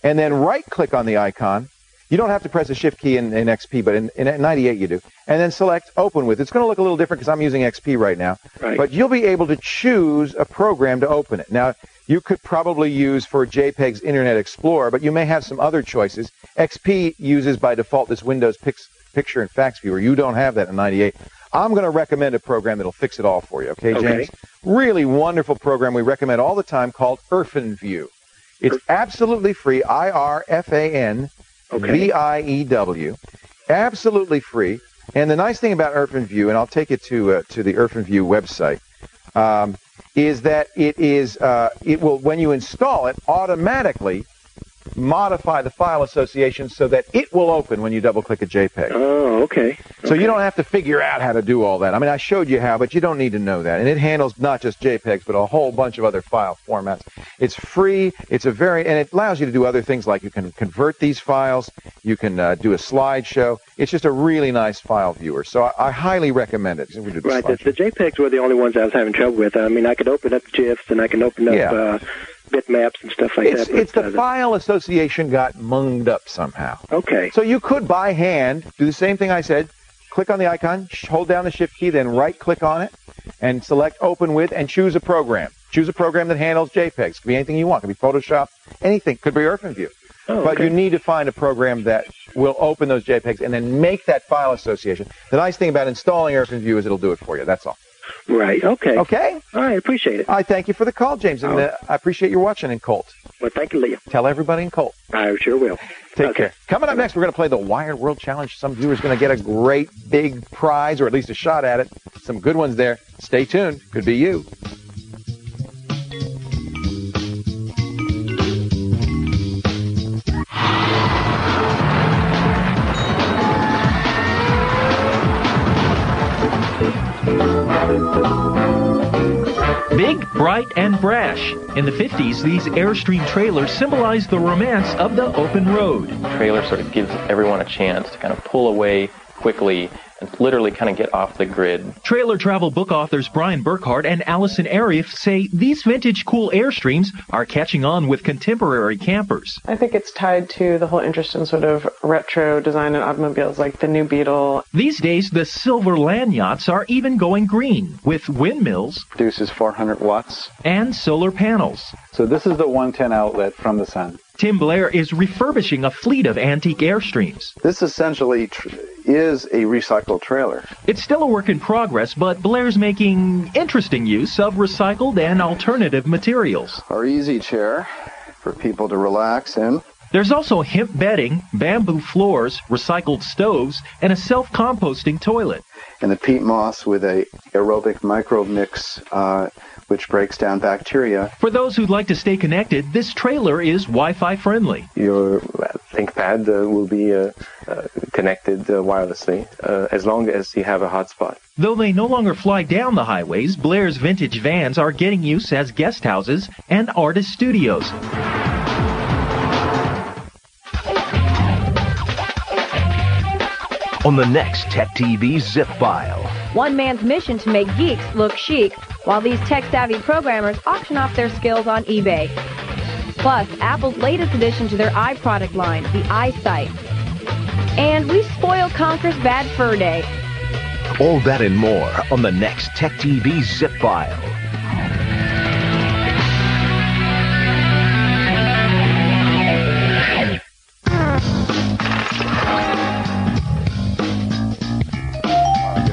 and then right-click on the icon. You don't have to press the Shift key in XP, but in 98 you do. And then select Open With. It's going to look a little different because I'm using XP right now. Right. But you'll be able to choose a program to open it. Now, you could probably use for JPEGs Internet Explorer, but you may have some other choices. XP uses by default this Windows Picture and Fax Viewer. You don't have that in 98. I'm going to recommend a program that'll fix it all for you. Okay, James? Really wonderful program we recommend all the time called IrfanView. It's absolutely free, IrfanView, absolutely free. And the nice thing about IrfanView, and I'll take you to the IrfanView website, is that it will, when you install it, automatically modify the file association so that it will open when you double-click a JPEG. Oh, okay. So you don't have to figure out how to do all that. I mean, I showed you how, but you don't need to know that. And it handles not just JPEGs, but a whole bunch of other file formats. It's free. And it allows you to do other things like you can convert these files. You can do a slideshow. It's just a really nice file viewer. So I highly recommend it. Right. The JPEGs were the only ones I was having trouble with. I mean, I could open up GIFs and I can open up bitmaps and stuff like that. It's the file association got munged up somehow. Okay. So you could, by hand, do the same thing I said. Click on the icon, hold down the Shift key, then right-click on it, and select Open With, and choose a program. Choose a program that handles JPEGs. It could be anything you want. It could be Photoshop, anything. It could be OpenView. But you need to find a program that will open those JPEGs and then make that file association. The nice thing about installing OpenView is it'll do it for you. That's all. Right. Okay. Okay? All right. Appreciate it. I thank you for the call, James, and I appreciate your watching in Colt. Well, thank you, Leo. Tell everybody in Colt. I sure will. Take care. Coming up next, we're going to play the Wired World Challenge. Some viewers going to get a great big prize, or at least a shot at it. Some good ones there. Stay tuned. Could be you. Big, bright, and brash. In the 50s, these Airstream trailers symbolized the romance of the open road. Trailer sort of gives everyone a chance to kind of pull away quickly and literally kind of get off the grid. Trailer travel book authors Brian Burkhart and Allison Arieff say these vintage cool Airstreams are catching on with contemporary campers. I think it's tied to the whole interest in sort of retro design in automobiles like the new Beetle. These days, the silver land yachts are even going green with windmills. Produces 400 watts. And solar panels. So this is the 110 outlet from the sun. Tim Blair is refurbishing a fleet of antique Airstreams. This essentially is a recycled trailer. It's still a work in progress, but Blair's making interesting use of recycled and alternative materials. Our easy chair for people to relax in. There's also hemp bedding, bamboo floors, recycled stoves, and a self-composting toilet. And the peat moss with a aerobic microbe mix, which breaks down bacteria. For those who'd like to stay connected, this trailer is Wi-Fi friendly. Your ThinkPad will be connected wirelessly as long as you have a hotspot. Though they no longer fly down the highways, Blair's vintage vans are getting use as guest houses and artist studios. On the next TechTV Zip File. One man's mission to make geeks look chic, while these tech-savvy programmers auction off their skills on eBay. Plus, Apple's latest addition to their iProduct line, the iSight. And we spoil Conker's Bad Fur Day. All that and more on the next TechTV Zip File.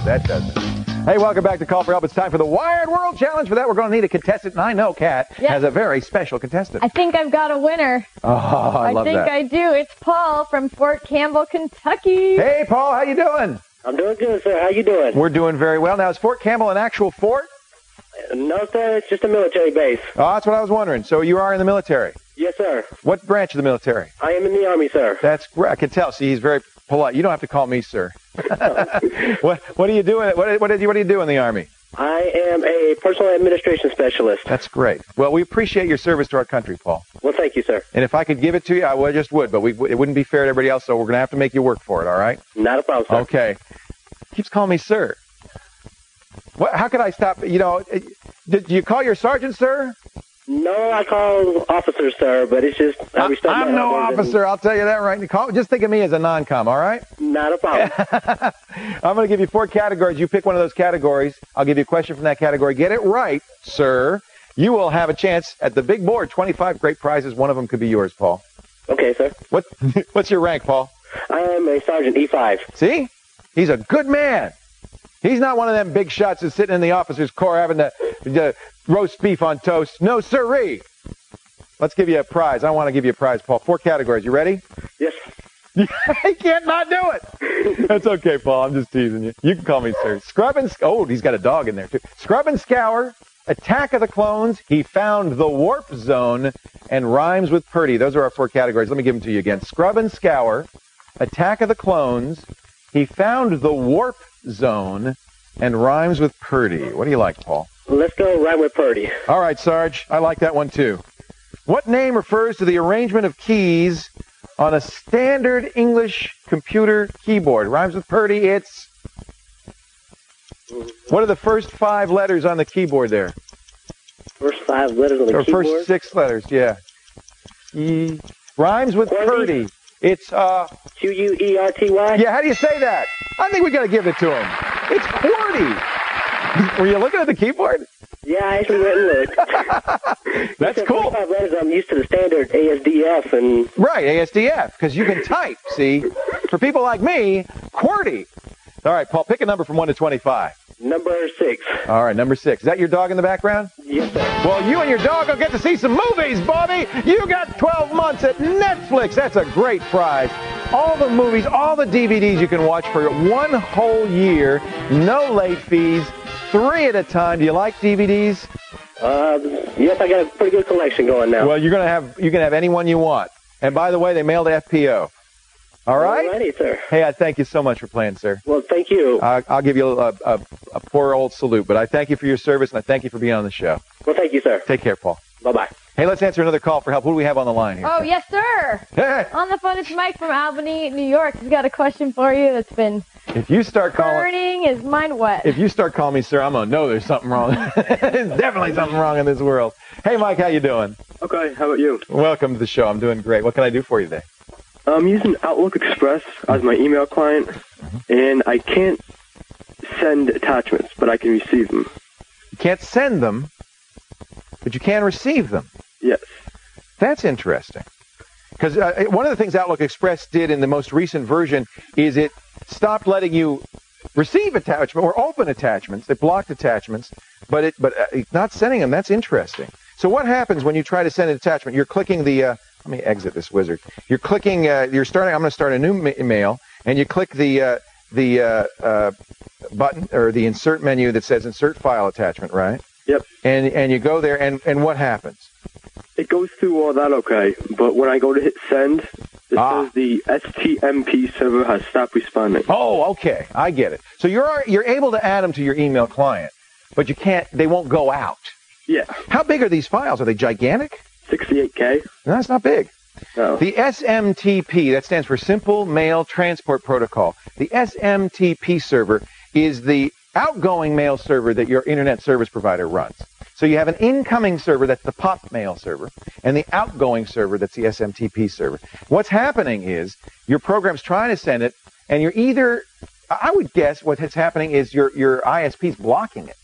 That does it. Hey, welcome back to Call for Help. It's time for the Wired World Challenge. For that, we're going to need a contestant, and I know Kat has a very special contestant. I think I've got a winner. Oh, I love that. I think I do. It's Paul from Fort Campbell, Kentucky. Hey, Paul, how you doing? I'm doing good, sir. How you doing? We're doing very well. Now, is Fort Campbell an actual fort? No, sir. It's just a military base. Oh, that's what I was wondering. So you are in the military? Yes, sir. What branch of the military? I am in the Army, sir. That's great. I can tell. See, he's very polite. You don't have to call me sir. What are you doing? What do you do in the Army? I am a personal administration specialist. That's great. Well, we appreciate your service to our country, Paul. Well, thank you, sir. And if I could give it to you, I just would, but it wouldn't be fair to everybody else, so we're going to have to make you work for it, all right? Not a problem, sir. Okay. Keeps calling me sir. How could I stop? You know, did you call your sergeant, sir? No, I call officer, sir, but it's just... I'm no officer, I'll tell you that right now. Just think of me as a non-com, all right? Not a problem. I'm going to give you 4 categories. You pick one of those categories. I'll give you a question from that category. Get it right, sir. You will have a chance at the big board. 25 great prizes. One of them could be yours, Paul. Okay, sir. What's your rank, Paul? I am a Sergeant E5. See? He's a good man. He's not one of them big shots that's sitting in the officer's corps having the roast beef on toast. No, sirree. Let's give you a prize. I want to give you a prize, Paul. 4 categories. You ready? Yes. I can't not do it. That's okay, Paul. I'm just teasing you. You can call me sir. Scrub and... Oh, he's got a dog in there, too. Scrub and scour. Attack of the Clones. He found the warp zone. And rhymes with Purdy. Those are our 4 categories. Let me give them to you again. Scrub and scour. Attack of the Clones. He found the warp zone. And rhymes with Purdy. What do you like, Paul? Let's go rhyme with Purdy. All right, Sarge. I like that one, too. What name refers to the arrangement of keys on a standard English computer keyboard? Rhymes with Purdy. It's... What are the first 5 letters on the keyboard there? First 5 letters on the or keyboard? First 6 letters, yeah. Rhymes with Purdy. It's, Q-U-E-R-T-Y? Yeah, how do you say that? I think we got to give it to him. It's QWERTY. Were you looking at the keyboard? Yeah, I actually went and looked. That's cool. 5 letters, I'm used to the standard ASDF and... Right, ASDF, because you can type, see? For people like me, QWERTY. All right, Paul, pick a number from 1 to 25. Number 6. All right, number 6. Is that your dog in the background? Yes, sir. Well, you and your dog will get to see some movies, Bobby. You got 12 months at Netflix. That's a great prize. All the movies, all the DVDs you can watch for 1 whole year. No late fees. 3 at a time. Do you like DVDs? Yes, I got a pretty good collection going now. Well, you can have any one you want. And by the way, they mail to FPO. All right? All righty, sir. Hey, I thank you so much for playing, sir. Well, thank you. I'll give you a poor old salute, but I thank you for your service, and I thank you for being on the show. Well, thank you, sir. Take care, Paul. Bye-bye. Hey, let's answer another call for help. Who do we have on the line here? Oh, yes, sir. Hey. On the phone, it's Mike from Albany, New York. He's got a question for you that's been If you start calling... burning his mind wet. If you start calling me, sir, I'm going to know there's something wrong. There's definitely something wrong in this world. Hey, Mike, how you doing? Okay, how about you? Welcome to the show. I'm doing great. What can I do for you today? I'm using Outlook Express as my email client, and I can't send attachments, but I can receive them. You can't send them, but you can receive them. Yes. That's interesting. Because one of the things Outlook Express did in the most recent version is it stopped letting you receive attachment or open attachments. It blocked attachments, but not sending them. That's interesting. So what happens when you try to send an attachment? You're clicking the... let me exit this wizard. You're clicking. I'm going to start a new email, and you click the button or the insert menu that says insert file attachment, right? Yep. And you go there, and what happens? It goes through all that okay, but when I go to hit send, it says the STMP server has stopped responding. Oh, okay, I get it. So you're able to add them to your email client, but you can't. They won't go out. Yeah. How big are these files? Are they gigantic? 68K. No, that's not big. No. The SMTP, that stands for Simple Mail Transport Protocol. The SMTP server is the outgoing mail server that your internet service provider runs. So you have an incoming server, that's the POP mail server, and the outgoing server, that's the SMTP server. What's happening is your program's trying to send it, and you're either, I would guess what's happening is your ISP's blocking it.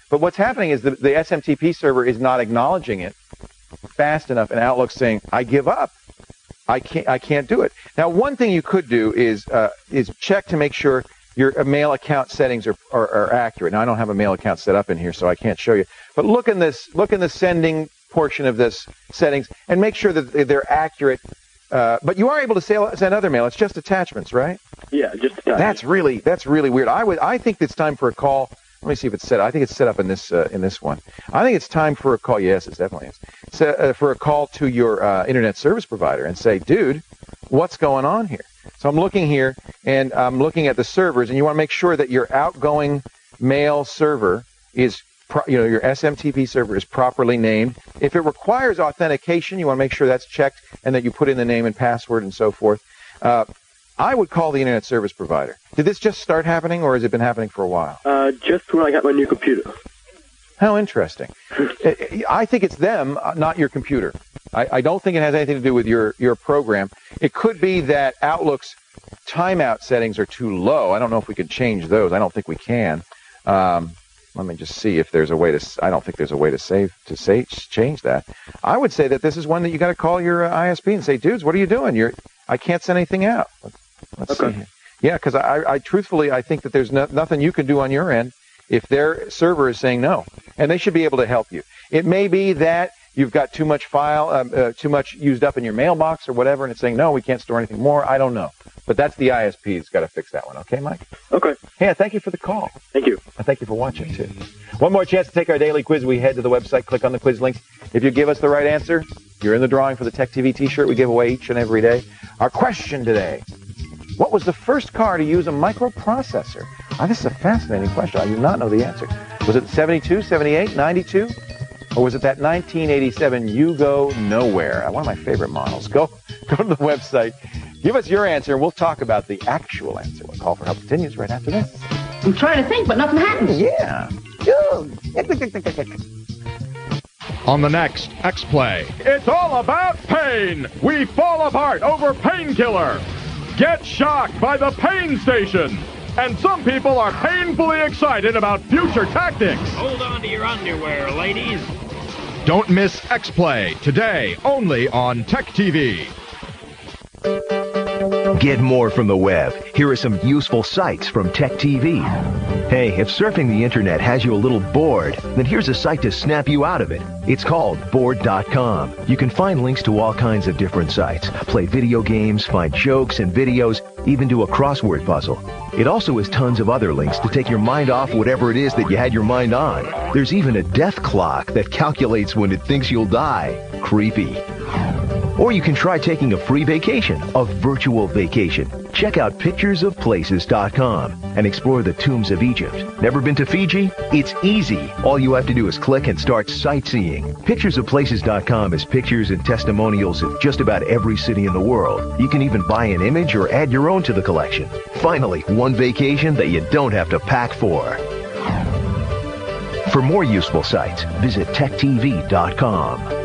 But what's happening is the SMTP server is not acknowledging it fast enough, and Outlook's saying, I give up. I can't do it. Now, one thing you could do is check to make sure your mail account settings are accurate. Now, I don't have a mail account set up in here, so I can't show you. But look in the sending portion of this settings and make sure that they're accurate. But you are able to send other mail. It's just attachments, right? Yeah, just attachments. That's really weird. I think it's time for a call. Let me see if it's set up. I think it's set up in this one. I think it's time for a call. Yes, it definitely is. For a call to your internet service provider and say, dude, what's going on here? So I'm looking here, and I'm looking at the servers, and you want to make sure that your outgoing mail server is, your SMTP server is properly named. If it requires authentication, you want to make sure that's checked and that you put in the name and password and so forth. I would call the internet service provider. Did this just start happening, or has it been happening for a while? Just when I got my new computer. How interesting. I think it's them, not your computer. I don't think it has anything to do with your program. It could be that Outlook's timeout settings are too low. I don't know if we could change those. I don't think we can. Let me just see if there's a way to. I don't think there's a way to change that. I would say that this is one that you got to call your ISP and say, dudes, what are you doing? I can't send anything out. Let's see. Yeah, because I truthfully, I think that there's nothing you can do on your end if their server is saying no, and they should be able to help you. It may be that you've got too much too much used up in your mailbox or whatever, and it's saying no, we can't store anything more. I don't know, but that's the ISP that's got to fix that one. Okay, Mike? Okay. Hey, thank you for the call. Thank you. And thank you for watching too. One more chance to take our daily quiz. We head to the website, click on the quiz links. If you give us the right answer, you're in the drawing for the TechTV T-shirt we give away each and every day. Our question today: what was the first car to use a microprocessor? This is a fascinating question. I do not know the answer. Was it 72, 78, 92? Or was it that 1987 Yugo Nowhere? One of my favorite models. Go to the website. Give us your answer, and we'll talk about the actual answer. We'll call for help continues right after this. I'm trying to think, but nothing happens. Yeah. On the next X-Play. It's all about pain. We fall apart over Painkiller. Get shocked by the Pain Station. And some people are painfully excited about future tactics. Hold on to your underwear, ladies. Don't miss X-Play today only on TechTV. Get more from the web. Here are some useful sites from TechTV. Hey, if surfing the internet has you a little bored, then here's a site to snap you out of it. It's called bored.com. You can find links to all kinds of different sites, play video games, find jokes and videos, even do a crossword puzzle. It also has tons of other links to take your mind off whatever it is that you had your mind on. There's even a death clock that calculates when it thinks you'll die. Creepy. Or you can try taking a free vacation, a virtual vacation. Check out picturesofplaces.com and explore the tombs of Egypt. Never been to Fiji? It's easy. All you have to do is click and start sightseeing. Picturesofplaces.com is pictures and testimonials of just about every city in the world. You can even buy an image or add your own to the collection. Finally, one vacation that you don't have to pack for. For more useful sites, visit techtv.com.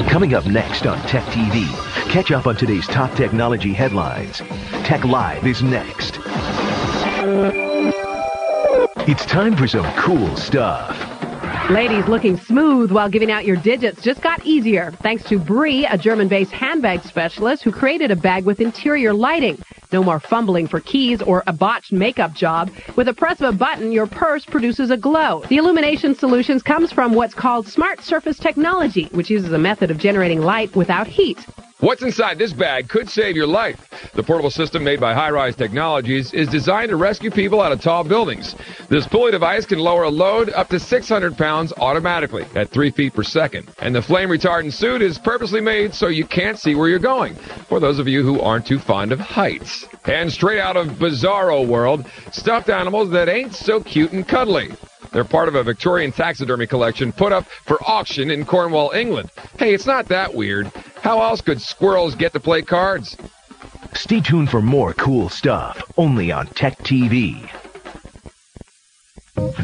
Coming up next on Tech TV, catch up on today's top technology headlines. Tech Live is next. It's time for some cool stuff. Ladies looking smooth while giving out your digits just got easier thanks to Brie, a German-based handbag specialist who created a bag with interior lighting. No more fumbling for keys or a botched makeup job. With a press of a button, your purse produces a glow. The illumination solutions comes from what's called smart surface technology, which uses a method of generating light without heat. What's inside this bag could save your life. The portable system made by High-Rise Technologies is designed to rescue people out of tall buildings. This pulley device can lower a load up to 600 pounds automatically at 3 feet per second. And the flame retardant suit is purposely made so you can't see where you're going, for those of you who aren't too fond of heights. And straight out of Bizarro World, stuffed animals that ain't so cute and cuddly. They're part of a Victorian taxidermy collection put up for auction in Cornwall, England. Hey, it's not that weird. How else could squirrels get to play cards? Stay tuned for more cool stuff, only on Tech TV.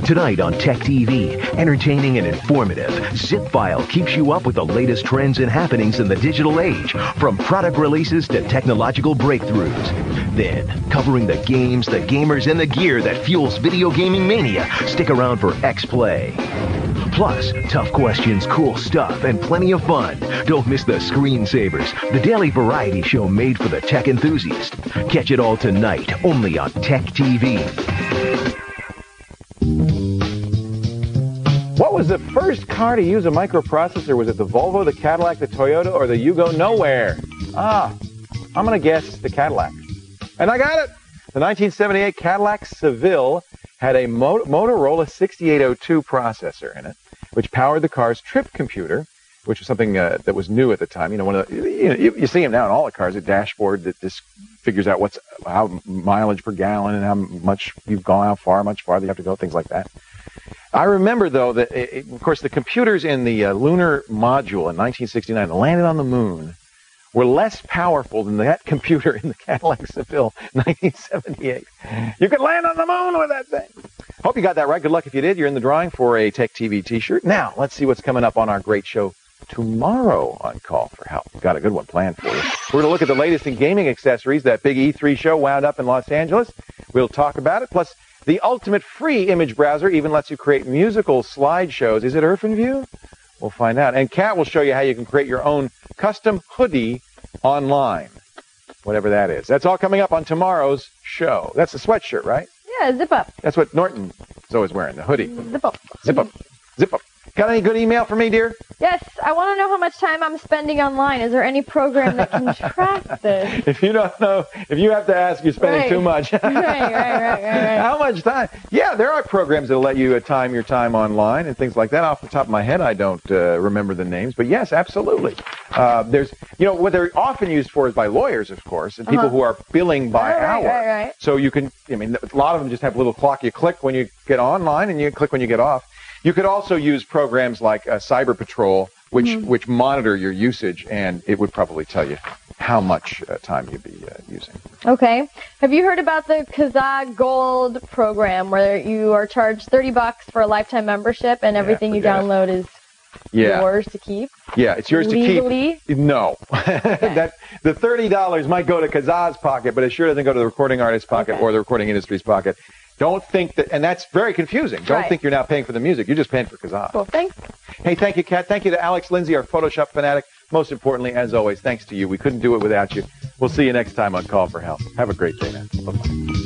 Tonight on Tech TV, entertaining and informative, Zip File keeps you up with the latest trends and happenings in the digital age, from product releases to technological breakthroughs. Then, covering the games, the gamers, and the gear that fuels video gaming mania, stick around for X-Play. Plus, tough questions, cool stuff, and plenty of fun. Don't miss the Screensavers, the daily variety show made for the tech enthusiast. Catch it all tonight, only on Tech TV. What was the first car to use a microprocessor? Was it the Volvo, the Cadillac, the Toyota, or the Yugo Nowhere? I'm going to guess the Cadillac. And I got it! The 1978 Cadillac Seville had a Motorola 6802 processor in it, which powered the car's trip computer, which was something that was new at the time. You know, you see them now in all the cars, a dashboard that just figures out how mileage per gallon and how much you've gone, how far, much farther you have to go, things like that. I remember, though, that, of course, the computers in the lunar module in 1969 that landed on the moon were less powerful than that computer in the Cadillac Seville 1978. You could land on the moon with that thing. Hope you got that right. Good luck if you did. You're in the drawing for a Tech TV t-shirt. Now, let's see what's coming up on our great show tomorrow on Call for Help. We've got a good one planned for you. We're going to look at the latest in gaming accessories. That big E3 show wound up in Los Angeles. We'll talk about it. Plus, the ultimate free image browser even lets you create musical slideshows. Is it OrphanView? We'll find out. And Kat will show you how you can create your own custom hoodie online, whatever that is. That's all coming up on tomorrow's show. That's a sweatshirt, right? Yeah, zip up. That's what Norton is always wearing, the hoodie. Zip up. Zip up. Zip up. Got any good email for me, dear? Yes, I want to know how much time I'm spending online. Is there any program that can track this? If you don't know, if you have to ask, you're spending too much. Right. How much time? Yeah, there are programs that will let you time your time online and things like that. Off the top of my head, I don't remember the names. But yes, absolutely. There's, what they're often used for is by lawyers, of course, and people who are billing by hour. Right. So you can, a lot of them just have a little clock. You click when you get online and you click when you get off. You could also use programs like Cyber Patrol, which monitor your usage, and it would probably tell you how much time you'd be using. Okay. Have you heard about the Kazaa Gold program where you are charged $30 for a lifetime membership and everything you download is yours to keep? Yeah, it's yours legally? To keep. No. The $30 might go to Kazaa's pocket, but it sure doesn't go to the recording artist's pocket or the recording industry's pocket. Don't think that, and that's very confusing. Don't think you're now paying for the music. You're just paying for Kazaa. Well, thanks. Hey, thank you, Kat. Thank you to Alex Lindsay, our Photoshop fanatic. Most importantly, as always, thanks to you. We couldn't do it without you. We'll see you next time on Call for Help. Have a great day, man. Bye-bye.